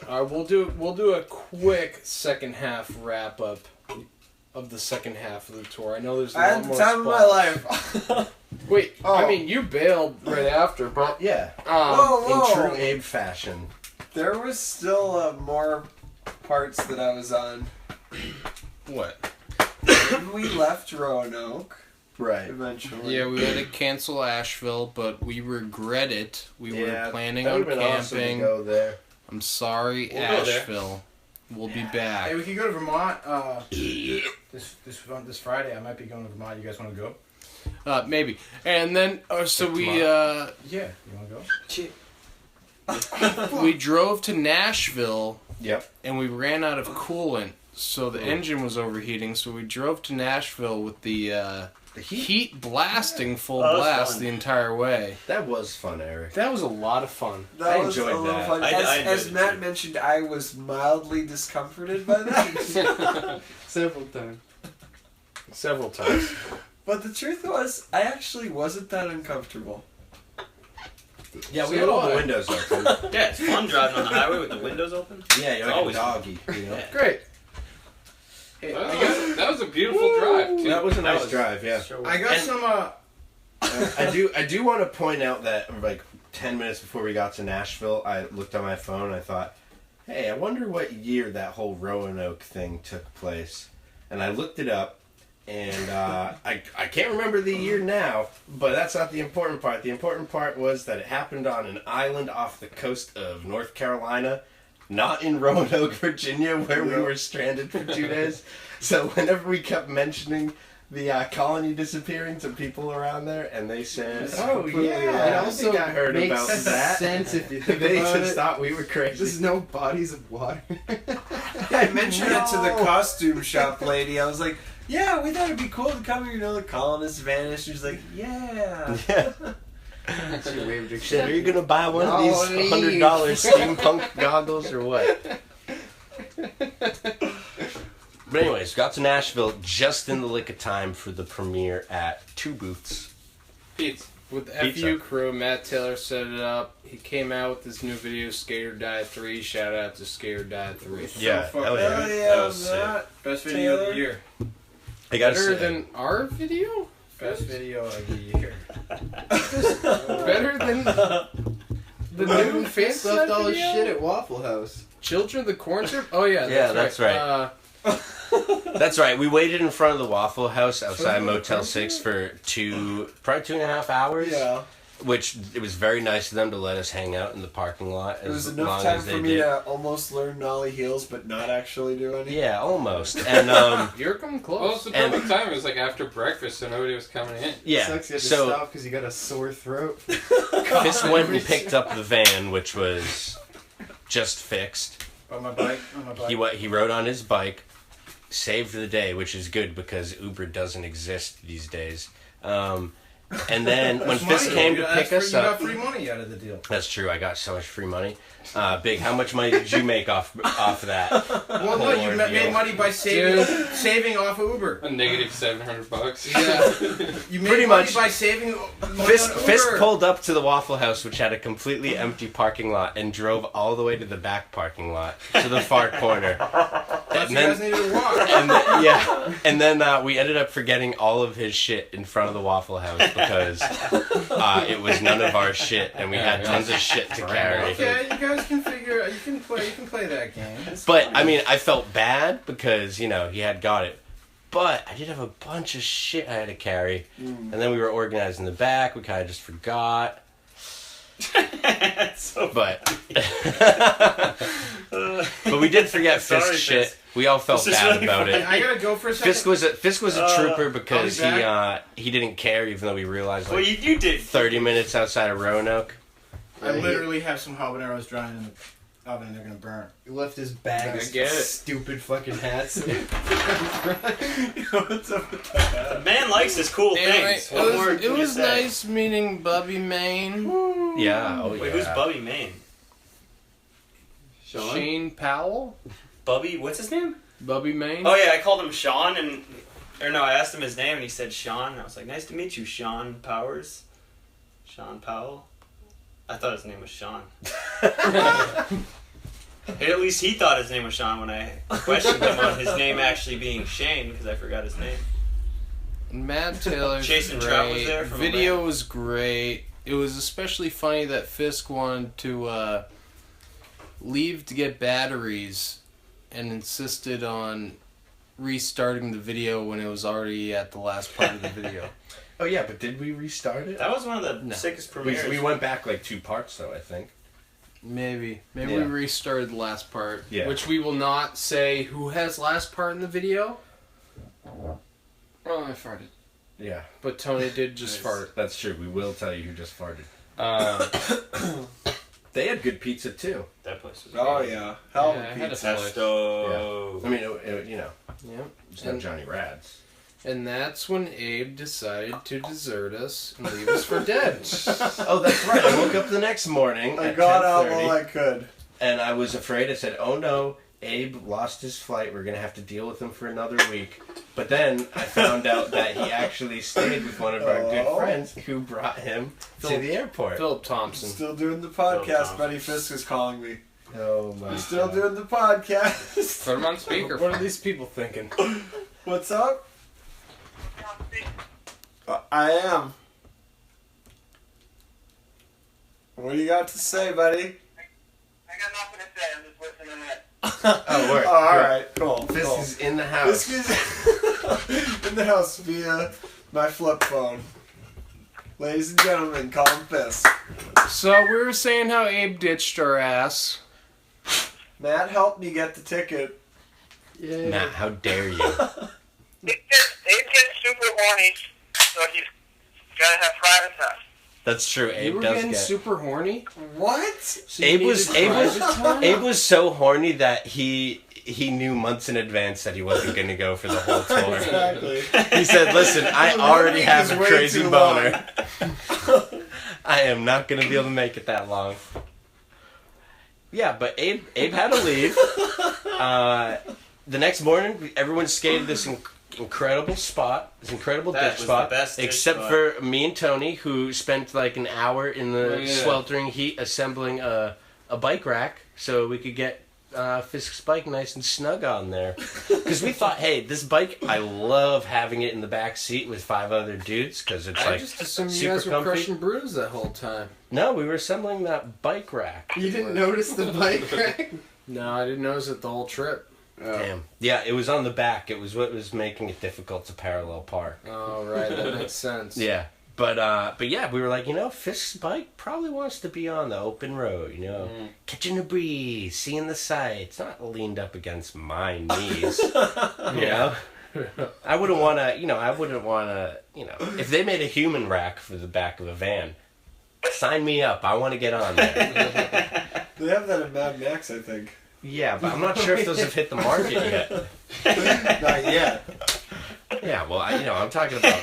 Speaker 1: we'll do a quick second half wrap up of the second half of the tour. I know there's a
Speaker 3: I
Speaker 1: lot
Speaker 3: had the
Speaker 1: more
Speaker 3: time of my
Speaker 1: spots.
Speaker 3: life.
Speaker 1: Wait,
Speaker 3: Oh.
Speaker 1: I mean, you bailed right after, but
Speaker 4: Yeah.
Speaker 3: Whoa,
Speaker 4: In true
Speaker 3: whoa.
Speaker 4: Abe fashion.
Speaker 3: There was still more parts that I was on.
Speaker 1: what?
Speaker 3: When we left Roanoke,
Speaker 4: Right.
Speaker 3: eventually.
Speaker 1: Yeah, we had to cancel Asheville, but we regret it. We were planning
Speaker 4: that
Speaker 1: on
Speaker 4: would've been awesome to
Speaker 1: camping.
Speaker 4: go there.
Speaker 1: I'm sorry,
Speaker 7: We'll go there.
Speaker 1: Asheville. We'll be
Speaker 10: Hey,
Speaker 1: back.
Speaker 10: we could go to Vermont. This Friday, I might be going to Vermont. You guys want to go?
Speaker 1: Maybe. And then, so we
Speaker 10: Yeah, you want to go?
Speaker 1: we drove to Nashville,
Speaker 4: Yep.
Speaker 1: and we ran out of coolant, so the engine was overheating. So we drove to Nashville with the heat blasting full
Speaker 7: Oh, that was
Speaker 1: blast
Speaker 7: fun.
Speaker 1: the entire way.
Speaker 4: That was fun, Eric.
Speaker 1: That was a lot of fun.
Speaker 3: That
Speaker 4: I
Speaker 3: was
Speaker 4: enjoyed
Speaker 3: a little
Speaker 4: that.
Speaker 3: fun.
Speaker 7: I enjoyed
Speaker 3: As
Speaker 7: it
Speaker 3: Matt
Speaker 7: too.
Speaker 3: mentioned, I was mildly discomforted by that.
Speaker 8: Several times.
Speaker 1: Several times.
Speaker 3: But the truth was, I actually wasn't that uncomfortable.
Speaker 4: Yeah, we had all the windows open.
Speaker 7: Yeah, it's fun driving on the highway with the windows open.
Speaker 4: Yeah, you're like
Speaker 7: Always
Speaker 4: a doggy. You know?
Speaker 7: Yeah.
Speaker 1: Great.
Speaker 10: Hey,
Speaker 9: That was a beautiful drive, too.
Speaker 4: That was a nice
Speaker 7: was-
Speaker 4: drive, yeah.
Speaker 10: I got
Speaker 4: And-
Speaker 10: some.
Speaker 4: I do want to point out that like 10 minutes before we got to Nashville, I looked on my phone and I thought, hey, I wonder what year that whole Roanoke thing took place. And I looked it up, and I can't remember the year now, but that's not the important part. The important part was that it happened on an island off the coast of North Carolina, not in Roanoke, Virginia, where we were stranded for 2 days. So whenever we kept mentioning the colony disappearing to people around there, and they said, "Oh yeah,"
Speaker 8: It
Speaker 4: I
Speaker 8: also
Speaker 4: think I heard
Speaker 8: makes
Speaker 4: about that.
Speaker 8: sense if you think
Speaker 4: They
Speaker 8: about
Speaker 4: just
Speaker 8: it.
Speaker 4: thought we were crazy.
Speaker 8: There's no bodies of water.
Speaker 3: I mentioned it to the costume shop lady. I was like, yeah, we thought it'd be cool to come here. You know, the colonists vanished. She's like, yeah.
Speaker 4: Yeah.
Speaker 8: She waved her
Speaker 4: Said, are you gonna buy one of
Speaker 8: No,
Speaker 4: these
Speaker 8: leave.
Speaker 4: $100 steampunk goggles or what? But anyways, got to Nashville just in the lick of time for the premiere at Two Booths.
Speaker 1: Pizza. With the
Speaker 4: Pizza.
Speaker 1: FU crew, Matt Taylor set it up. He came out with this new video, Skate or Die 3. Shout out to Skate or Die 3.
Speaker 4: Yeah,
Speaker 10: fucking
Speaker 4: hell
Speaker 3: Hell
Speaker 4: yeah.
Speaker 3: yeah,
Speaker 4: That was sick.
Speaker 3: Matt.
Speaker 10: Best video of
Speaker 3: Taylor?
Speaker 10: the year.
Speaker 4: I gotta
Speaker 1: Better
Speaker 4: say,
Speaker 1: than our video?
Speaker 10: Best video of the year.
Speaker 1: Better than the new
Speaker 8: Fist
Speaker 1: FaNcY
Speaker 8: left all his
Speaker 1: video?
Speaker 8: shit at Waffle House.
Speaker 1: Children of the Corn Syrup? Oh yeah,
Speaker 4: Yeah, that's right.
Speaker 1: That's
Speaker 4: that's right. We waited in front of the Waffle House outside Motel 6 for probably 2.5 hours.
Speaker 3: Yeah.
Speaker 4: Which it was very nice of them to let us hang out in the parking lot.
Speaker 3: It was
Speaker 4: as
Speaker 3: enough
Speaker 4: long
Speaker 3: time
Speaker 4: as
Speaker 3: for
Speaker 4: they
Speaker 3: me
Speaker 4: did.
Speaker 3: to almost learn nollie heels, but not actually do any.
Speaker 4: Yeah, almost. And
Speaker 1: You're coming close.
Speaker 9: Well, it's the perfect time. It was like after breakfast, so nobody was coming in.
Speaker 4: yeah,
Speaker 8: Sucks you had to
Speaker 4: so
Speaker 8: stop because you got a sore throat.
Speaker 4: Fist went and picked up the van, which was just fixed.
Speaker 10: On my bike.
Speaker 4: He rode on his bike, saved the day, which is good because Uber doesn't exist these days. And then when Fist came to pick us
Speaker 10: you
Speaker 4: up,
Speaker 10: got free money out of the deal.
Speaker 4: that's true. I got so much free money. Big. How much money did you make off that?
Speaker 10: Well, no, you made money by saving off of Uber.
Speaker 9: A negative $700.
Speaker 1: Yeah.
Speaker 10: You made
Speaker 4: Pretty
Speaker 10: money
Speaker 4: much.
Speaker 10: by saving money
Speaker 4: Fist,
Speaker 10: on Uber.
Speaker 4: Fist pulled up to the Waffle House, which had a completely empty parking lot, and drove all the way to the back parking lot, to the far corner.
Speaker 10: Plus
Speaker 4: And
Speaker 10: you guys
Speaker 4: then,
Speaker 10: needed to walk.
Speaker 4: and then we ended up forgetting all of his shit in front of the Waffle House because it was none of our shit, and we had tons of shit to carry.
Speaker 10: Okay, you guys can figure. You can play that game. It's
Speaker 4: But
Speaker 10: fine.
Speaker 4: I mean, I felt bad because he had got it. But I did have a bunch of shit I had to carry, and then we were organized in the back. We kind of just forgot. But we did forget
Speaker 7: Sorry,
Speaker 4: Fisk shit.
Speaker 7: Fist.
Speaker 4: We all felt
Speaker 7: This is
Speaker 4: bad
Speaker 7: really
Speaker 4: about it.
Speaker 10: I gotta go for a second.
Speaker 4: Fisk was a trooper because
Speaker 10: I'll be
Speaker 4: he didn't care, even though we realized
Speaker 7: Well,
Speaker 4: like
Speaker 7: you did.
Speaker 4: 30 minutes outside of Roanoke.
Speaker 10: I literally have some habaneros drying in the oven and they're gonna burn.
Speaker 8: He left his bag
Speaker 1: I
Speaker 8: of
Speaker 1: get it.
Speaker 8: stupid fucking hats.
Speaker 3: What's up with that?
Speaker 7: The man likes his cool
Speaker 1: Anyway,
Speaker 7: things. What more
Speaker 1: it
Speaker 7: can you
Speaker 1: was
Speaker 7: say?
Speaker 1: nice meeting Bubby Maine.
Speaker 4: Yeah. Oh
Speaker 7: Wait,
Speaker 4: yeah.
Speaker 7: who's Bubby Maine?
Speaker 8: Sean?
Speaker 1: Shane Powell.
Speaker 7: Bubby, what's his name?
Speaker 1: Bubby Maine.
Speaker 7: Oh yeah, I called him Sean, I asked him his name, and he said Sean. And I was like, "Nice to meet you, Sean Powers." Sean Powell? I thought his name was Sean. At least he thought his name was Sean when I questioned him on his name actually being Shane because I forgot his name.
Speaker 1: Matt Taylor's
Speaker 7: Jason
Speaker 1: great.
Speaker 7: Trout was there from
Speaker 1: Video
Speaker 7: Atlanta.
Speaker 1: was great. It was especially funny that Fisk wanted to leave to get batteries and insisted on restarting the video when it was already at the last part of the video.
Speaker 4: Oh yeah, but did we restart it?
Speaker 7: That was one of the sickest premieres.
Speaker 4: We went back like 2 parts though, I think.
Speaker 1: Maybe
Speaker 4: Yeah.
Speaker 1: we restarted the last part,
Speaker 4: Yeah.
Speaker 1: which we will not say who has last part in the video.
Speaker 9: Oh, I farted.
Speaker 4: Yeah.
Speaker 1: But Tony did just fart.
Speaker 4: That's true. We will tell you who just farted. They had good pizza too.
Speaker 7: That place was
Speaker 3: Oh
Speaker 7: great.
Speaker 3: yeah, hell of
Speaker 9: Yeah, I
Speaker 3: a
Speaker 9: had a
Speaker 3: pizza.
Speaker 9: slice.
Speaker 7: Testo.
Speaker 4: I mean, you know,
Speaker 1: Yep.
Speaker 4: it's not Johnny Rad's.
Speaker 1: And that's when Abe decided to desert us and leave us for dead.
Speaker 4: Oh, that's right. I woke up the next morning
Speaker 3: I
Speaker 4: at
Speaker 3: got out
Speaker 4: 10:30,
Speaker 3: while I could.
Speaker 4: and I was afraid. I said, "Oh no, Abe lost his flight. We're gonna have to deal with him for another week." But then I found out that he actually stayed with one of our good
Speaker 3: Oh.
Speaker 4: friends who brought him to the airport.
Speaker 1: Philip Thompson.
Speaker 3: Still doing the
Speaker 7: Phil
Speaker 3: podcast.
Speaker 7: Thompson.
Speaker 3: Buddy Fisk is calling me.
Speaker 4: Oh my!
Speaker 3: Still
Speaker 4: God.
Speaker 3: doing the podcast.
Speaker 9: Put him on speaker.
Speaker 1: What are these people thinking?
Speaker 3: What's up? I am. What do you got to say, buddy?
Speaker 11: I got nothing to say. I'm just listening in.
Speaker 4: Oh, word.
Speaker 3: Oh, all right, cool.
Speaker 4: Fisk
Speaker 3: cool.
Speaker 4: is in the house.
Speaker 3: Fisk is in the house via my flip phone. Ladies and gentlemen, call him Fisk.
Speaker 1: So we were saying how Abe ditched our ass.
Speaker 3: Matt helped me get the ticket.
Speaker 1: Yeah.
Speaker 4: Matt, how dare you?
Speaker 11: It gets super horny, so he's gotta have private time.
Speaker 4: That's true.
Speaker 1: You
Speaker 4: Abe
Speaker 1: were
Speaker 4: does
Speaker 1: getting
Speaker 4: get.
Speaker 1: super horny?
Speaker 3: What?
Speaker 1: So you
Speaker 4: Abe
Speaker 1: needed
Speaker 4: was
Speaker 1: private time?
Speaker 4: Abe was so horny that he knew months in advance that he wasn't going to go for the whole tour.
Speaker 3: Exactly.
Speaker 4: He said, "Listen, I already have a
Speaker 3: Way
Speaker 4: crazy
Speaker 3: too
Speaker 4: boner. I am not going to be able to make it that long." Yeah, but Abe had to leave. The next morning, everyone skated this incredible spot, this incredible
Speaker 7: That
Speaker 4: ditch
Speaker 7: was
Speaker 4: spot,
Speaker 7: the best ditch
Speaker 4: except
Speaker 7: spot.
Speaker 4: for me and Tony, who spent like an hour in the
Speaker 9: Oh, yeah.
Speaker 4: sweltering heat assembling a bike rack so we could get Fisk's bike nice and snug on there. Because we thought, hey, this bike, I love having it in the back seat with 5 other dudes because it's
Speaker 1: I
Speaker 4: like
Speaker 1: just assumed you
Speaker 4: super
Speaker 1: guys were
Speaker 4: comfy.
Speaker 1: crushing brews that whole time.
Speaker 4: No, we were assembling that bike rack.
Speaker 8: You didn't notice the bike rack?
Speaker 1: No, I didn't notice it the whole trip.
Speaker 4: Damn. Yeah, it was on the back. It was what was making it difficult to parallel park.
Speaker 1: Oh, right, that makes sense.
Speaker 4: Yeah. But yeah, we were like, Fisk's bike probably wants to be on the open road, catching a breeze, seeing the sights, not leaned up against my knees, you know? I wouldn't want to, if they made a human rack for the back of a van, sign me up. I want to get on there.
Speaker 3: They have that in Mad Max, I think.
Speaker 4: Yeah, but I'm not sure if those have hit the market yet.
Speaker 3: Not yet.
Speaker 4: Yeah, well, I'm talking about,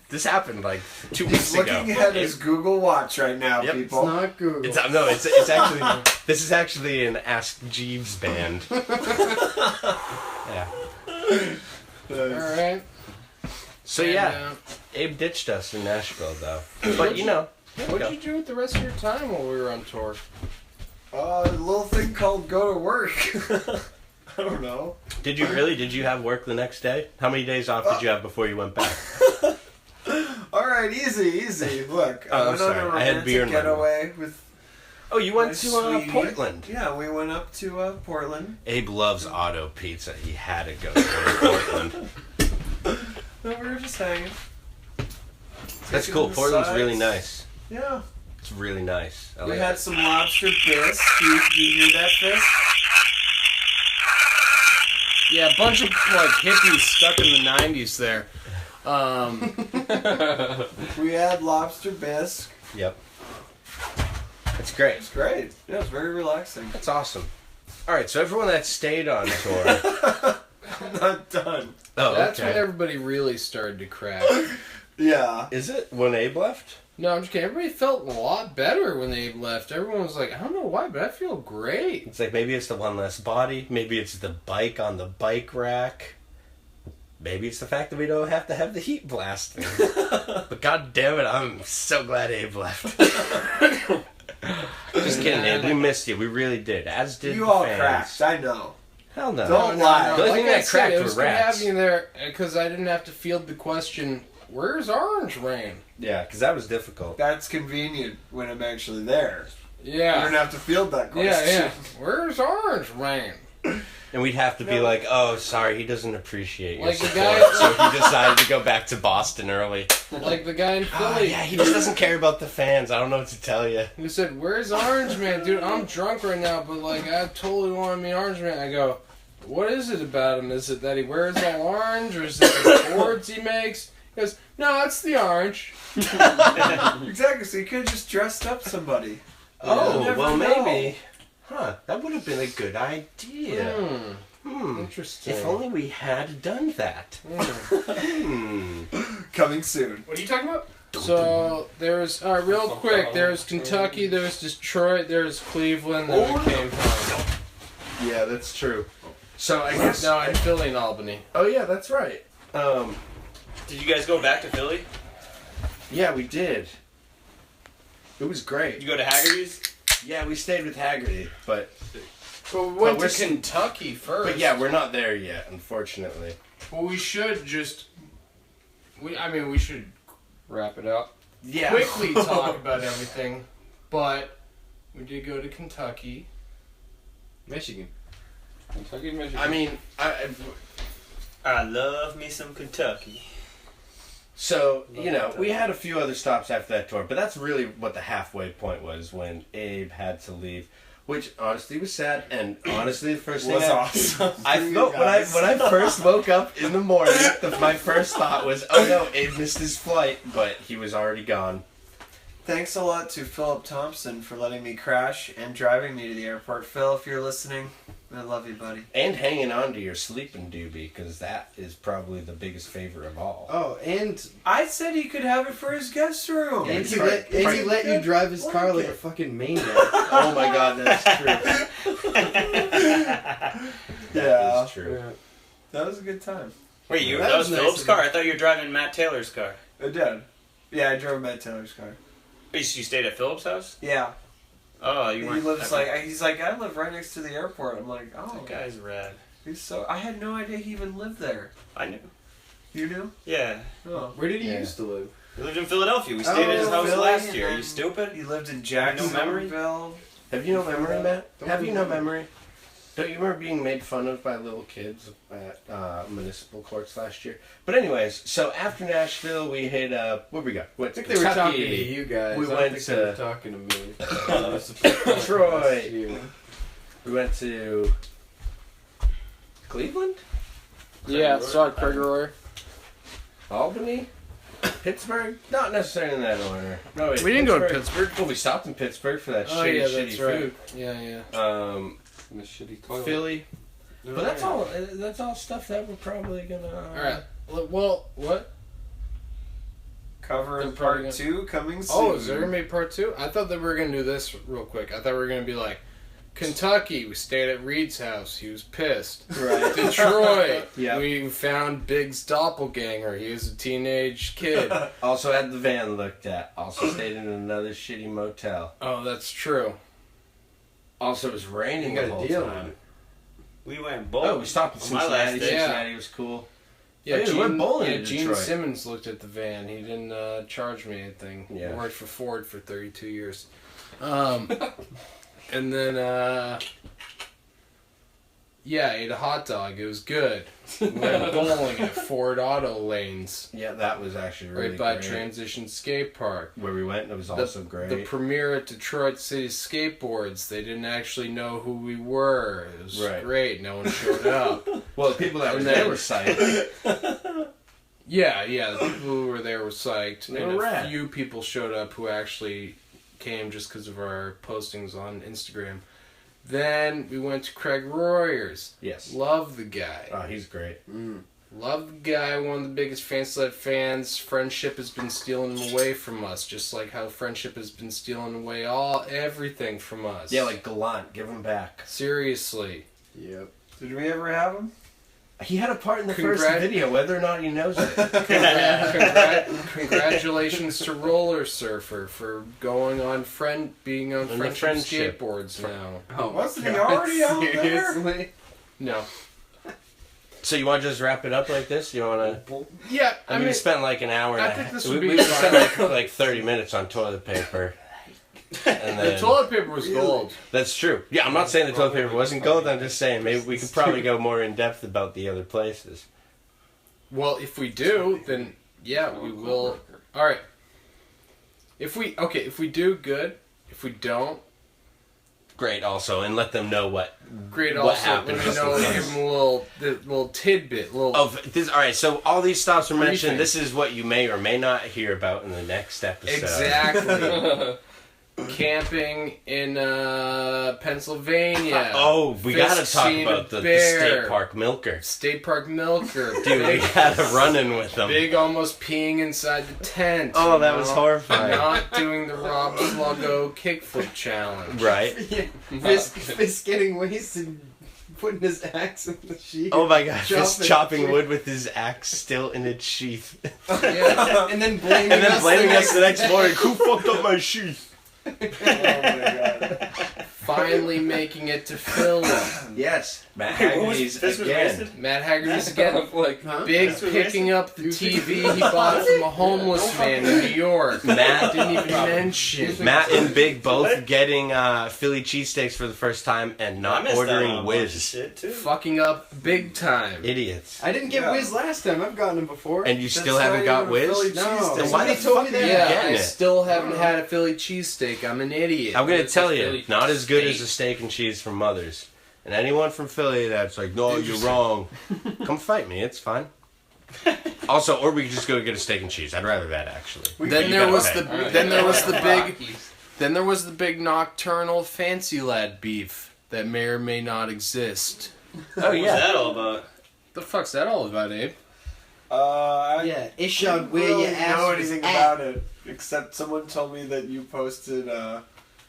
Speaker 4: this happened like 2 weeks
Speaker 3: He's
Speaker 4: ago.
Speaker 3: looking at his Google Watch right now,
Speaker 4: Yep.
Speaker 3: people.
Speaker 8: It's not Google.
Speaker 4: It's actually, this is actually an Ask Jeeves band. Yeah.
Speaker 1: Alright.
Speaker 4: So yeah, Abe ditched us in Nashville though. But
Speaker 1: What did you do with the rest of your time while we were on tour?
Speaker 3: A little thing called go to work. I don't know.
Speaker 4: Did you really? Did you have work the next day? How many days off did you have before you went back?
Speaker 3: All right, easy. Look,
Speaker 4: Oh, I'm
Speaker 3: I went
Speaker 4: sorry.
Speaker 3: on a
Speaker 4: I had beer
Speaker 3: romantic
Speaker 4: in my
Speaker 3: getaway with.
Speaker 4: Oh, you went
Speaker 3: my
Speaker 4: to
Speaker 3: sweetie.
Speaker 4: Portland.
Speaker 3: Yeah, we went up to Portland.
Speaker 4: Abe loves auto pizza. He had to go to Portland.
Speaker 3: No, we were just hanging.
Speaker 4: That's
Speaker 3: Taking
Speaker 4: cool.
Speaker 3: the
Speaker 4: Portland's
Speaker 3: sides.
Speaker 4: really nice.
Speaker 3: Yeah.
Speaker 4: It's really nice. I
Speaker 3: We
Speaker 4: like
Speaker 3: had
Speaker 4: it.
Speaker 3: some lobster bisque. Do you hear that, Fisk?
Speaker 1: Yeah, a bunch of hippies stuck in the 90s there.
Speaker 3: We had lobster bisque.
Speaker 4: Yep. It's great.
Speaker 3: It's great. Yeah, it's very relaxing.
Speaker 4: That's awesome. All right, so everyone that stayed on tour.
Speaker 3: I'm not done.
Speaker 4: Oh,
Speaker 1: That's
Speaker 4: okay.
Speaker 1: when everybody really started to crack.
Speaker 3: Yeah.
Speaker 4: Is it when Abe left?
Speaker 1: No, I'm just kidding. Everybody felt a lot better when they left. Everyone was like, I don't know why, but I feel great.
Speaker 4: It's like maybe it's the one less body. Maybe it's the bike on the bike rack. Maybe it's the fact that we don't have to have the heat blasting. But god damn it, I'm so glad Abe left. Just kidding, Abe. We missed you. We really did. As did
Speaker 3: You
Speaker 4: the
Speaker 3: all
Speaker 4: fans.
Speaker 3: cracked. I know.
Speaker 4: Hell no.
Speaker 3: Don't lie.
Speaker 4: The only thing that cracked
Speaker 1: it
Speaker 4: were
Speaker 1: was gonna
Speaker 4: rats.
Speaker 1: have you there because I didn't have to field the question, where's Orange Rain?
Speaker 4: Yeah, because that was difficult.
Speaker 3: That's convenient when I'm actually there.
Speaker 1: Yeah.
Speaker 3: You don't have to field that question.
Speaker 1: Yeah. Where's Orange Rain?
Speaker 4: And we'd have to be like, oh, sorry, he doesn't appreciate your
Speaker 1: Like the
Speaker 4: support,
Speaker 1: guy-
Speaker 4: so he decided to go back to Boston early.
Speaker 1: Like the guy in
Speaker 4: Oh,
Speaker 1: Philly.
Speaker 4: yeah, he just doesn't care about the fans. I don't know what to tell you.
Speaker 1: Who said, where's Orange Man? Dude, I'm drunk right now, but like, I totally want to meet Orange Man. I go, what is it about him? Is it that he wears all orange, or is it the boards he makes? He goes, no, it's the orange.
Speaker 3: Exactly, so you could have just dressed up somebody.
Speaker 4: Oh,
Speaker 3: You never
Speaker 4: well,
Speaker 3: know.
Speaker 4: maybe. Huh, that would have been a good idea.
Speaker 1: Interesting.
Speaker 4: If only we had done that.
Speaker 3: Coming soon.
Speaker 7: What are you talking about?
Speaker 1: So, there's, real quick, there's Kentucky, there's Detroit, there's Cleveland, then we came home.
Speaker 4: Yeah, that's true. So I guess...
Speaker 1: No, in Philly and Albany.
Speaker 4: Oh, yeah, that's right.
Speaker 7: Did you guys go back to Philly?
Speaker 4: Yeah, we did. It was
Speaker 7: Did
Speaker 4: great.
Speaker 7: you go to Haggerty's?
Speaker 4: Yeah, we stayed with Haggerty, but
Speaker 1: But we went
Speaker 4: we're
Speaker 1: to Kentucky first.
Speaker 4: but yeah, we're not there yet, unfortunately.
Speaker 1: Well, we should just... we should wrap it up.
Speaker 4: Yeah.
Speaker 1: Quickly talk about everything, but we did go to Kentucky.
Speaker 8: Michigan.
Speaker 9: Kentucky, Michigan.
Speaker 4: I mean,
Speaker 7: I love me some Kentucky.
Speaker 4: so, you know, we had a few other stops after that tour, but that's really what the halfway point was when Abe had to leave, which honestly was sad, and honestly the first thing
Speaker 3: Was awesome.
Speaker 4: I felt when I first woke up in the morning, my first thought was, oh no, Abe missed his flight, but he was already gone.
Speaker 3: Thanks a lot to Philip Thompson for letting me crash and driving me to the airport. Phil, if you're listening, I love you, buddy.
Speaker 4: And hanging on to your sleeping doobie, because that is probably the biggest favor of all.
Speaker 8: Oh, and
Speaker 3: I said he could have it for his guest room.
Speaker 8: and
Speaker 4: it's
Speaker 8: he
Speaker 4: right-
Speaker 8: let you drive his car like a fucking maniac.
Speaker 4: Oh my god, that's true. That is true.
Speaker 3: That was a good time.
Speaker 7: Wait,
Speaker 8: That
Speaker 7: that
Speaker 8: was
Speaker 7: was
Speaker 8: nice
Speaker 7: Philip's
Speaker 8: of
Speaker 7: car?
Speaker 8: him.
Speaker 7: I thought you were driving Matt Taylor's car.
Speaker 3: I did. Yeah, I drove Matt Taylor's car.
Speaker 7: Wait, you stayed at Philip's house?
Speaker 3: Yeah.
Speaker 7: Oh, you
Speaker 3: He
Speaker 7: weren't.
Speaker 3: lives he's like, I live right next to the airport. I'm like, oh.
Speaker 7: That guy's rad.
Speaker 3: He's so. I had no idea he even lived there.
Speaker 7: I knew.
Speaker 3: You knew?
Speaker 7: Yeah.
Speaker 3: Oh.
Speaker 8: Where did he
Speaker 9: Yeah.
Speaker 8: used to live?
Speaker 7: We lived in Philadelphia. We stayed at his house
Speaker 3: Philly,
Speaker 7: last year. Are
Speaker 3: and
Speaker 7: you stupid?
Speaker 3: He lived in
Speaker 7: memory?
Speaker 3: Jacksonville.
Speaker 4: Have you no memory, Matt?
Speaker 8: Don't
Speaker 4: Have
Speaker 8: be
Speaker 4: you no
Speaker 8: mad.
Speaker 4: memory? Don't you remember being made fun of by little kids at municipal courts last year? But anyways, so after Nashville, we hit, what we got?
Speaker 8: I think they were talking to you guys.
Speaker 4: We
Speaker 8: I don't
Speaker 4: went
Speaker 8: think they were
Speaker 4: to-
Speaker 8: talking to me.
Speaker 4: Detroit.
Speaker 8: You.
Speaker 4: We went to Cleveland?
Speaker 1: Yeah, saw Craig Royer.
Speaker 4: Albany? Pittsburgh? Not necessarily in that order. No, wait,
Speaker 1: We didn't go to Pittsburgh.
Speaker 4: Well, we stopped in Pittsburgh for that
Speaker 1: Oh
Speaker 4: shitty,
Speaker 1: yeah,
Speaker 4: shitty
Speaker 1: that's
Speaker 4: food.
Speaker 1: right. Yeah.
Speaker 9: In the shitty toilet.
Speaker 4: Philly. But that's all. That's all stuff that we're probably gonna.
Speaker 1: All right. Well, what?
Speaker 3: Covering
Speaker 1: They're probably
Speaker 3: part
Speaker 1: gonna-
Speaker 3: 2 coming soon.
Speaker 1: Oh, is there gonna be part 2? I thought that we were gonna do this real quick. I thought we were gonna be like, Kentucky. We stayed at Reed's house. He was pissed.
Speaker 4: Right.
Speaker 1: Detroit.
Speaker 4: Yep.
Speaker 1: We found Big's doppelganger. He was a teenage kid.
Speaker 4: Also had the van looked at. Also stayed in another shitty motel.
Speaker 1: Oh, that's true.
Speaker 4: Also, it was raining
Speaker 8: You
Speaker 4: the
Speaker 8: got a
Speaker 4: whole
Speaker 8: deal
Speaker 4: time.
Speaker 8: on it.
Speaker 7: We went bowling.
Speaker 4: Oh, we stopped in
Speaker 7: On my last
Speaker 4: Cincinnati.
Speaker 7: day.
Speaker 4: Cincinnati was cool.
Speaker 1: Yeah,
Speaker 4: Oh, yeah, we went bowling in
Speaker 1: Gene
Speaker 4: Detroit.
Speaker 1: Simmons looked at the van. He didn't charge me anything.
Speaker 4: Yeah.
Speaker 1: He worked for Ford for 32 years. And then, yeah, ate a hot dog. It was good. We went bowling at Ford Auto Lanes,
Speaker 4: Yeah, that was actually really
Speaker 1: right by
Speaker 4: great.
Speaker 1: Transition Skate Park.
Speaker 4: Where we went, it was also great.
Speaker 1: The premiere at Detroit City Skateboards, they didn't actually know who we were. It was
Speaker 4: Right.
Speaker 1: great. No one showed up.
Speaker 4: well, the people that were
Speaker 1: And
Speaker 4: there
Speaker 1: then-
Speaker 4: were psyched.
Speaker 1: Yeah, the people who were there were psyched,
Speaker 4: They
Speaker 1: and
Speaker 4: were
Speaker 1: a
Speaker 4: rad.
Speaker 1: few people showed up who actually came just because of our postings on Instagram. Then we went to Craig Royer's.
Speaker 4: Yes.
Speaker 1: Love the guy.
Speaker 4: Oh, he's great.
Speaker 1: Love the guy, one of the biggest FaNcY fans. Friendship has been stealing him away from us, just like how friendship has been stealing away everything from us.
Speaker 4: Yeah, like Gallant, give him back.
Speaker 1: Seriously.
Speaker 8: Yep.
Speaker 3: Did we ever have him?
Speaker 4: He had a part in the first video, whether or not he knows it.
Speaker 1: Congratulations to Roller Surfer for going on being on friendship skateboards now.
Speaker 3: Oh, wasn't he already out there?
Speaker 1: Seriously? No.
Speaker 4: So you want to just wrap it up like this? You want to?
Speaker 1: Yeah,
Speaker 4: I mean, we spent like an hour and
Speaker 1: I
Speaker 4: a
Speaker 1: think
Speaker 4: half.
Speaker 1: this would
Speaker 4: We
Speaker 1: be
Speaker 4: spent like 30 minutes on toilet paper. And then,
Speaker 1: the toilet paper was gold.
Speaker 4: That's true. Yeah, I'm not saying the toilet paper wasn't gold. I'm just saying maybe we could probably go more in depth about the other places.
Speaker 1: Well, if we do, then yeah, we will. All right. If we do, good. If we don't,
Speaker 4: great. Also, and let them know what.
Speaker 1: Great.
Speaker 4: What
Speaker 1: Also,
Speaker 4: happened.
Speaker 1: let me know. Give them a little tidbit.
Speaker 4: Of this. All right. So all these stops were mentioned. This is what you may or may not hear about in the next episode.
Speaker 1: Exactly. Camping in Pennsylvania.
Speaker 4: Oh, we gotta talk about the state park milker.
Speaker 1: State park milker.
Speaker 4: Dude, we had a run-in with them.
Speaker 1: Big almost peeing inside the tent.
Speaker 4: Oh, that was horrifying.
Speaker 1: Not doing the Rob Sluggo kickflip challenge.
Speaker 4: Right.
Speaker 8: Yeah. Fisk getting wasted, putting his axe in the sheath.
Speaker 4: Oh my god, Fisk chopping wood with his axe still in its sheath.
Speaker 1: Yeah.
Speaker 8: And then blaming us
Speaker 4: the next morning. Who fucked up my sheath?
Speaker 3: Oh my god.
Speaker 1: Finally making it to Philly.
Speaker 4: Yes. Matt Haggerty's again.
Speaker 1: Matt Haggerty's again.
Speaker 9: Like,
Speaker 1: Big picking up the TV he bought from a homeless man in New York.
Speaker 4: Matt
Speaker 1: didn't even mention.
Speaker 4: Matt and Big both getting Philly cheesesteaks for the first time and not ordering Whiz.
Speaker 1: Fucking up big time.
Speaker 4: Idiots.
Speaker 8: I didn't get Whiz last time. I've gotten him before.
Speaker 4: And you still haven't got Whiz?
Speaker 8: No.
Speaker 4: Then why the
Speaker 8: told
Speaker 4: fuck
Speaker 8: me
Speaker 4: are you
Speaker 8: that?
Speaker 1: Yeah,
Speaker 4: getting
Speaker 1: I
Speaker 4: it?
Speaker 1: still haven't had a Philly cheesesteak. I'm an idiot.
Speaker 4: I'm gonna
Speaker 9: It's
Speaker 4: tell
Speaker 9: a
Speaker 4: you,
Speaker 9: Philly
Speaker 4: not as good
Speaker 9: steak.
Speaker 4: as a steak and cheese from Mother's. And anyone from Philly that's like, no, you're wrong, come fight me. It's fine. Also, or we could just go get a steak and cheese. I'd rather that actually.
Speaker 1: Then there was the big nocturnal FaNcY lad beef that may or may not exist.
Speaker 4: Oh
Speaker 7: What's
Speaker 4: yeah.
Speaker 7: that all about?
Speaker 1: The fuck's that all about, Abe?
Speaker 3: I
Speaker 8: it showed
Speaker 3: didn't
Speaker 8: where
Speaker 3: really
Speaker 8: your ass
Speaker 3: know
Speaker 8: was
Speaker 3: anything
Speaker 8: at.
Speaker 3: about it, except someone told me that you posted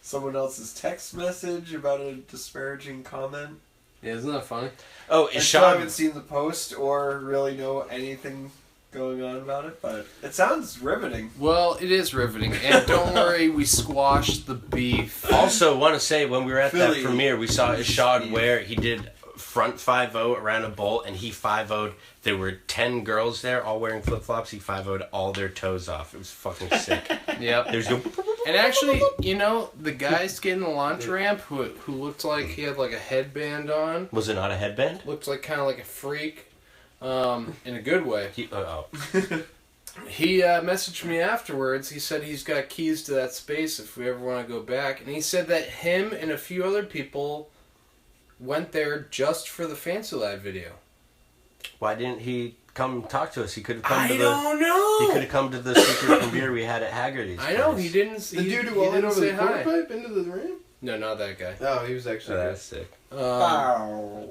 Speaker 3: someone else's text message about a disparaging comment.
Speaker 1: Yeah, isn't that funny?
Speaker 4: Oh,
Speaker 3: I still haven't seen the post or really know anything going on about it, but it sounds riveting.
Speaker 1: Well, it is riveting, and don't worry, we squashed the beef.
Speaker 4: Also, want to say when we were at
Speaker 3: Philly.
Speaker 4: that premiere, we saw Ishad where he did front 5-0 around a bowl, and he 5-0'd. There were 10 girls there, all wearing flip flops. He 5-0'd all their toes off. It was fucking sick.
Speaker 1: Yep.
Speaker 4: There's no.
Speaker 1: And actually, you know, the guy skating the launch ramp who looked like he had like a headband on,
Speaker 4: Was it not a headband?
Speaker 1: looked like kind of like a freak, in a good way.
Speaker 4: He
Speaker 1: Messaged me afterwards. He said he's got keys to that space if we ever want to go back. And he said that him and a few other people went there just for the FaNcY lad video.
Speaker 4: Why didn't he come talk to us? He could have come
Speaker 1: I
Speaker 4: to the.
Speaker 1: don't know.
Speaker 4: He could have come to the secret premiere we had at Haggerty's.
Speaker 1: I know
Speaker 4: place.
Speaker 1: he didn't.
Speaker 8: The
Speaker 1: he,
Speaker 8: dude
Speaker 1: he
Speaker 8: who went
Speaker 1: didn't
Speaker 8: over
Speaker 1: say
Speaker 8: the quarter
Speaker 1: hi.
Speaker 8: pipe into the ramp?
Speaker 1: No, not that guy.
Speaker 8: Oh, he was actually.
Speaker 4: Oh, that's sick.
Speaker 3: Bow.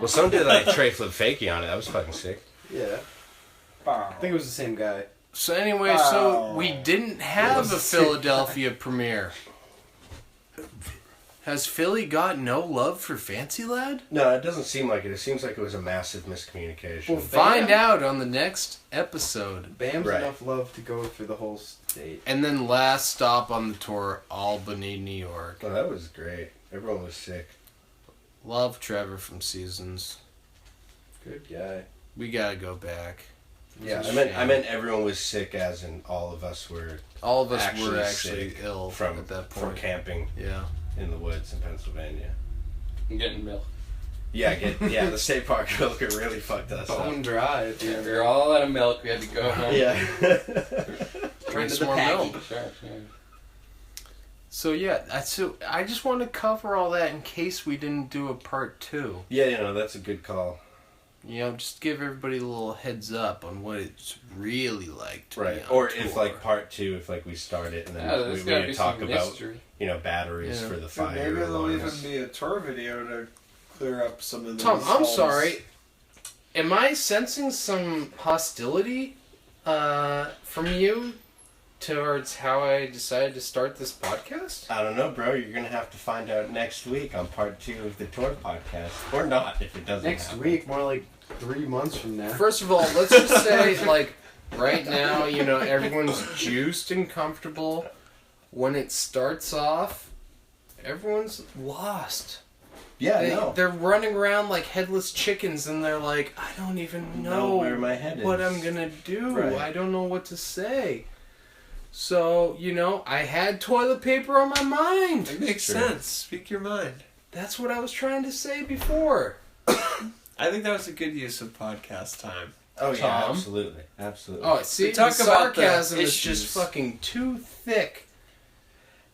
Speaker 4: Well, some did like tray flip fakie on it. That was fucking sick.
Speaker 8: Yeah.
Speaker 3: Bow.
Speaker 8: I think it was the same guy.
Speaker 1: So anyway, so we didn't have a Philadelphia premiere. Has Philly got no love for FaNcY lad?
Speaker 4: No, it doesn't seem like it. It seems like it was a massive miscommunication.
Speaker 1: We'll find out on the next episode.
Speaker 8: Bam's
Speaker 4: Right.
Speaker 8: enough love to go through the whole state.
Speaker 1: And then last stop on the tour, Albany, New York.
Speaker 4: Oh, that was great. Everyone was sick.
Speaker 1: Love Trevor from Seasons.
Speaker 8: Good guy.
Speaker 1: We gotta go back.
Speaker 4: Yeah,
Speaker 1: It's a
Speaker 4: I meant
Speaker 1: shame.
Speaker 4: everyone was sick, as in all of us were
Speaker 1: All of us
Speaker 4: actually
Speaker 1: were actually
Speaker 4: sick
Speaker 1: ill
Speaker 4: from
Speaker 1: at that
Speaker 4: from
Speaker 1: point.
Speaker 4: camping
Speaker 1: Yeah.
Speaker 4: in the woods in Pennsylvania.
Speaker 9: I'm getting milk.
Speaker 4: Yeah, the state park milker really fucked us
Speaker 8: Bone
Speaker 4: up.
Speaker 8: dry at the
Speaker 9: We
Speaker 8: end.
Speaker 9: were all out of milk. We had to go home.
Speaker 4: Yeah.
Speaker 1: Drink
Speaker 8: to
Speaker 1: some
Speaker 8: the
Speaker 1: more
Speaker 8: packy.
Speaker 1: milk.
Speaker 9: Sure.
Speaker 1: So yeah, I just want to cover all that in case we didn't do a part 2.
Speaker 4: Yeah, that's a good call.
Speaker 1: You know, just give everybody a little heads up on what it's really like to be
Speaker 4: Right.
Speaker 1: on
Speaker 4: Or
Speaker 1: tour.
Speaker 4: if like part 2, if like we start it and then
Speaker 9: Yeah,
Speaker 4: we
Speaker 9: there's gotta be
Speaker 4: talk
Speaker 9: some
Speaker 4: about
Speaker 9: mystery.
Speaker 4: batteries
Speaker 1: Yeah.
Speaker 4: for the
Speaker 3: Dude,
Speaker 4: fire.
Speaker 3: maybe there'll even
Speaker 4: alarms.
Speaker 3: be a tour video to clear up some of those.
Speaker 1: Tom, I'm
Speaker 3: holes.
Speaker 1: sorry. Am I sensing some hostility from you towards how I decided to start this podcast?
Speaker 4: I don't know, bro. You're gonna have to find out next week on part 2 of the tour podcast, or not if it doesn't.
Speaker 8: Next
Speaker 4: happen.
Speaker 8: week, more like 3 months from now.
Speaker 1: First of all, let's just say, like, right now, you know, everyone's juiced and comfortable. When it starts off, everyone's lost.
Speaker 4: Yeah,
Speaker 1: They're running around like headless chickens, and they're like, I don't even know
Speaker 4: where my head
Speaker 1: what
Speaker 4: is.
Speaker 1: I'm gonna do.
Speaker 4: Right.
Speaker 1: I don't know what to say. So, you know, I had toilet paper on my mind.
Speaker 3: It makes sense. Speak your mind.
Speaker 1: That's what I was trying to say before.
Speaker 3: I think that was a good use of podcast time.
Speaker 4: Oh, yeah,
Speaker 1: Tom?
Speaker 4: absolutely. Absolutely.
Speaker 1: Oh, see,
Speaker 3: We talk
Speaker 1: the
Speaker 3: about the
Speaker 1: sarcasm is
Speaker 3: issues.
Speaker 1: just fucking too thick.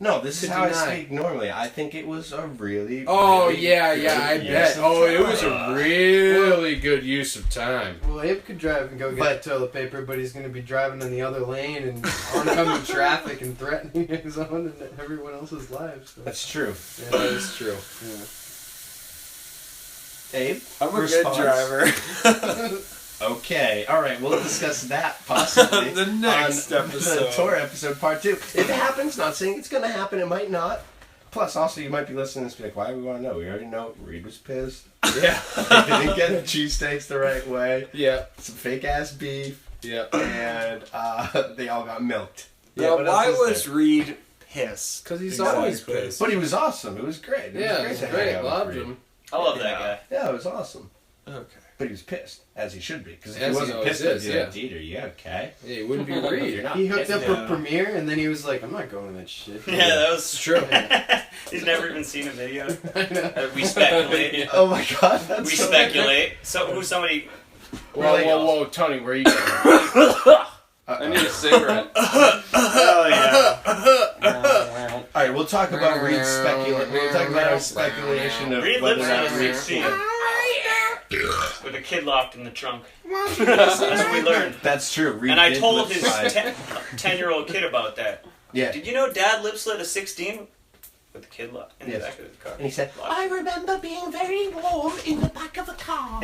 Speaker 4: No, this is
Speaker 1: to
Speaker 4: how I
Speaker 1: deny.
Speaker 4: speak normally. I think it was a really,
Speaker 1: Oh,
Speaker 4: really
Speaker 1: yeah,
Speaker 4: good
Speaker 1: I
Speaker 4: use
Speaker 1: bet.
Speaker 4: of
Speaker 1: Oh, it was
Speaker 4: time.
Speaker 1: a really good use of time.
Speaker 8: Well, Abe could drive and go get toilet paper, but he's going to be driving in the other lane and oncoming traffic and threatening his own and everyone else's lives. So.
Speaker 4: That's true.
Speaker 8: Yeah.
Speaker 1: That is true.
Speaker 8: Yeah.
Speaker 4: Abe?
Speaker 3: I'm a
Speaker 4: response?
Speaker 3: good driver.
Speaker 4: Okay, alright, we'll discuss that possibly
Speaker 3: The next
Speaker 4: on
Speaker 3: episode.
Speaker 4: the tour episide part 2. If it happens, not saying it's going to happen, it might not. Plus, also, you might be listening and be like, why do we want to know? We already know Reed was pissed.
Speaker 1: Yeah.
Speaker 4: He didn't get the cheesesteaks the right way.
Speaker 1: Yeah.
Speaker 4: Some fake-ass beef.
Speaker 1: Yeah.
Speaker 4: And they all got milked.
Speaker 3: Now,
Speaker 4: what
Speaker 3: why
Speaker 4: else is
Speaker 3: was
Speaker 4: there?
Speaker 3: Reed pissed?
Speaker 1: Because he's
Speaker 3: Exactly.
Speaker 1: always pissed.
Speaker 4: But he was awesome. It was great.
Speaker 1: Yeah, it was
Speaker 4: to hang
Speaker 1: great.
Speaker 4: out with
Speaker 1: Loved
Speaker 4: Reed.
Speaker 1: him.
Speaker 7: I love that guy.
Speaker 4: Yeah, it was awesome.
Speaker 3: Okay.
Speaker 4: But he was pissed, as he should be. Because if
Speaker 1: As
Speaker 4: he
Speaker 1: he
Speaker 4: wasn't
Speaker 1: always
Speaker 4: pissed,
Speaker 1: is,
Speaker 4: he'd be
Speaker 1: yeah.
Speaker 4: like, Dieter, you okay?
Speaker 1: Yeah, he wouldn't be
Speaker 4: You're
Speaker 1: Reed.
Speaker 4: not
Speaker 8: He hooked
Speaker 4: pissed.
Speaker 8: up
Speaker 3: Yeah.
Speaker 8: a premiere and then he was like, I'm not going to that shit.
Speaker 7: Yeah, that was
Speaker 1: True.
Speaker 7: He's never even seen a video.
Speaker 8: I know.
Speaker 7: We speculate.
Speaker 4: Oh my god, that's
Speaker 7: We
Speaker 4: so
Speaker 7: speculate. So who somebody?
Speaker 1: Whoa, Tony, where are you going?
Speaker 9: I need a cigarette.
Speaker 7: Oh yeah.
Speaker 4: Alright, we'll talk about Reed's speculation. We'll talk about our speculation of
Speaker 7: Reed
Speaker 4: whether
Speaker 7: lives
Speaker 4: or
Speaker 7: in
Speaker 4: not
Speaker 7: a
Speaker 4: Reed's
Speaker 7: 16
Speaker 4: seen.
Speaker 7: with a kid locked in the trunk. That's what we learned.
Speaker 4: That's true. Reed
Speaker 7: And I
Speaker 4: did
Speaker 7: told
Speaker 4: lip
Speaker 7: his
Speaker 4: slide.
Speaker 7: 10-year-old kid about that.
Speaker 4: Yeah.
Speaker 7: Did you know Dad lip slid a 16 with the kid locked in the
Speaker 4: Yes.
Speaker 7: back of the car?
Speaker 4: And he said,
Speaker 7: Locked.
Speaker 4: I remember being very warm in the back of a car.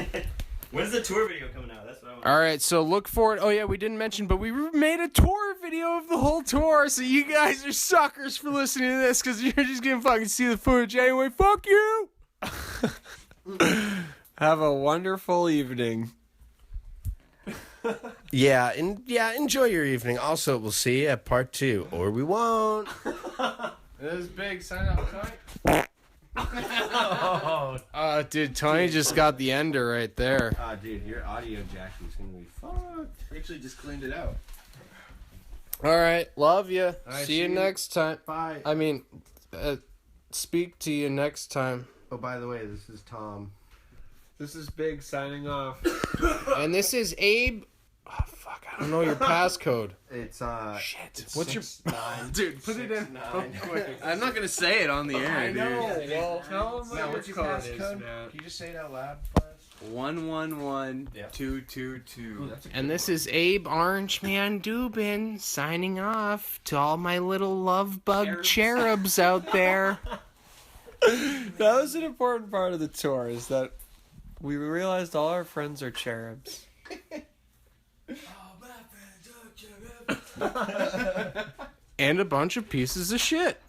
Speaker 7: When's the tour video coming out? That's what I want.
Speaker 1: All right, so look for it. Oh, yeah, we didn't mention, but we made a tour video of the whole tour, so you guys are suckers for listening to this because you're just going to fucking see the footage anyway. Fuck you!
Speaker 3: Have a wonderful evening.
Speaker 4: Yeah, enjoy your evening. Also, we'll see you at part 2, or we won't.
Speaker 1: This is big. Sign up, Tony. Dude, Tony just got the ender right there.
Speaker 4: Dude, your audio jack is going to be fucked.
Speaker 8: Actually just cleaned it out.
Speaker 1: All right, love you.
Speaker 8: right,
Speaker 1: See you
Speaker 8: see you.
Speaker 1: next time.
Speaker 8: Bye.
Speaker 1: I mean, speak to you next time.
Speaker 4: Oh, by the way, this is Tom.
Speaker 3: This is Big signing off.
Speaker 1: And this is Abe. Oh, fuck, I don't know your passcode.
Speaker 4: It's,
Speaker 1: Shit. What's your...
Speaker 4: 9.
Speaker 1: Dude, put it in.
Speaker 4: 9.
Speaker 8: I'm not going to say it on the air,
Speaker 1: I know.
Speaker 8: dude.
Speaker 1: Well,
Speaker 3: Tell them
Speaker 4: Now, what's your
Speaker 3: code is,
Speaker 4: passcode?
Speaker 3: man.
Speaker 4: Can you just say it out loud for us?
Speaker 8: 111222.
Speaker 1: and this is Abe Orange Man Dubin signing off to all my little love bug cherubs out there.
Speaker 3: That was an important part of the tour, is that we realized all our friends are cherubs.
Speaker 1: And a bunch of pieces of shit.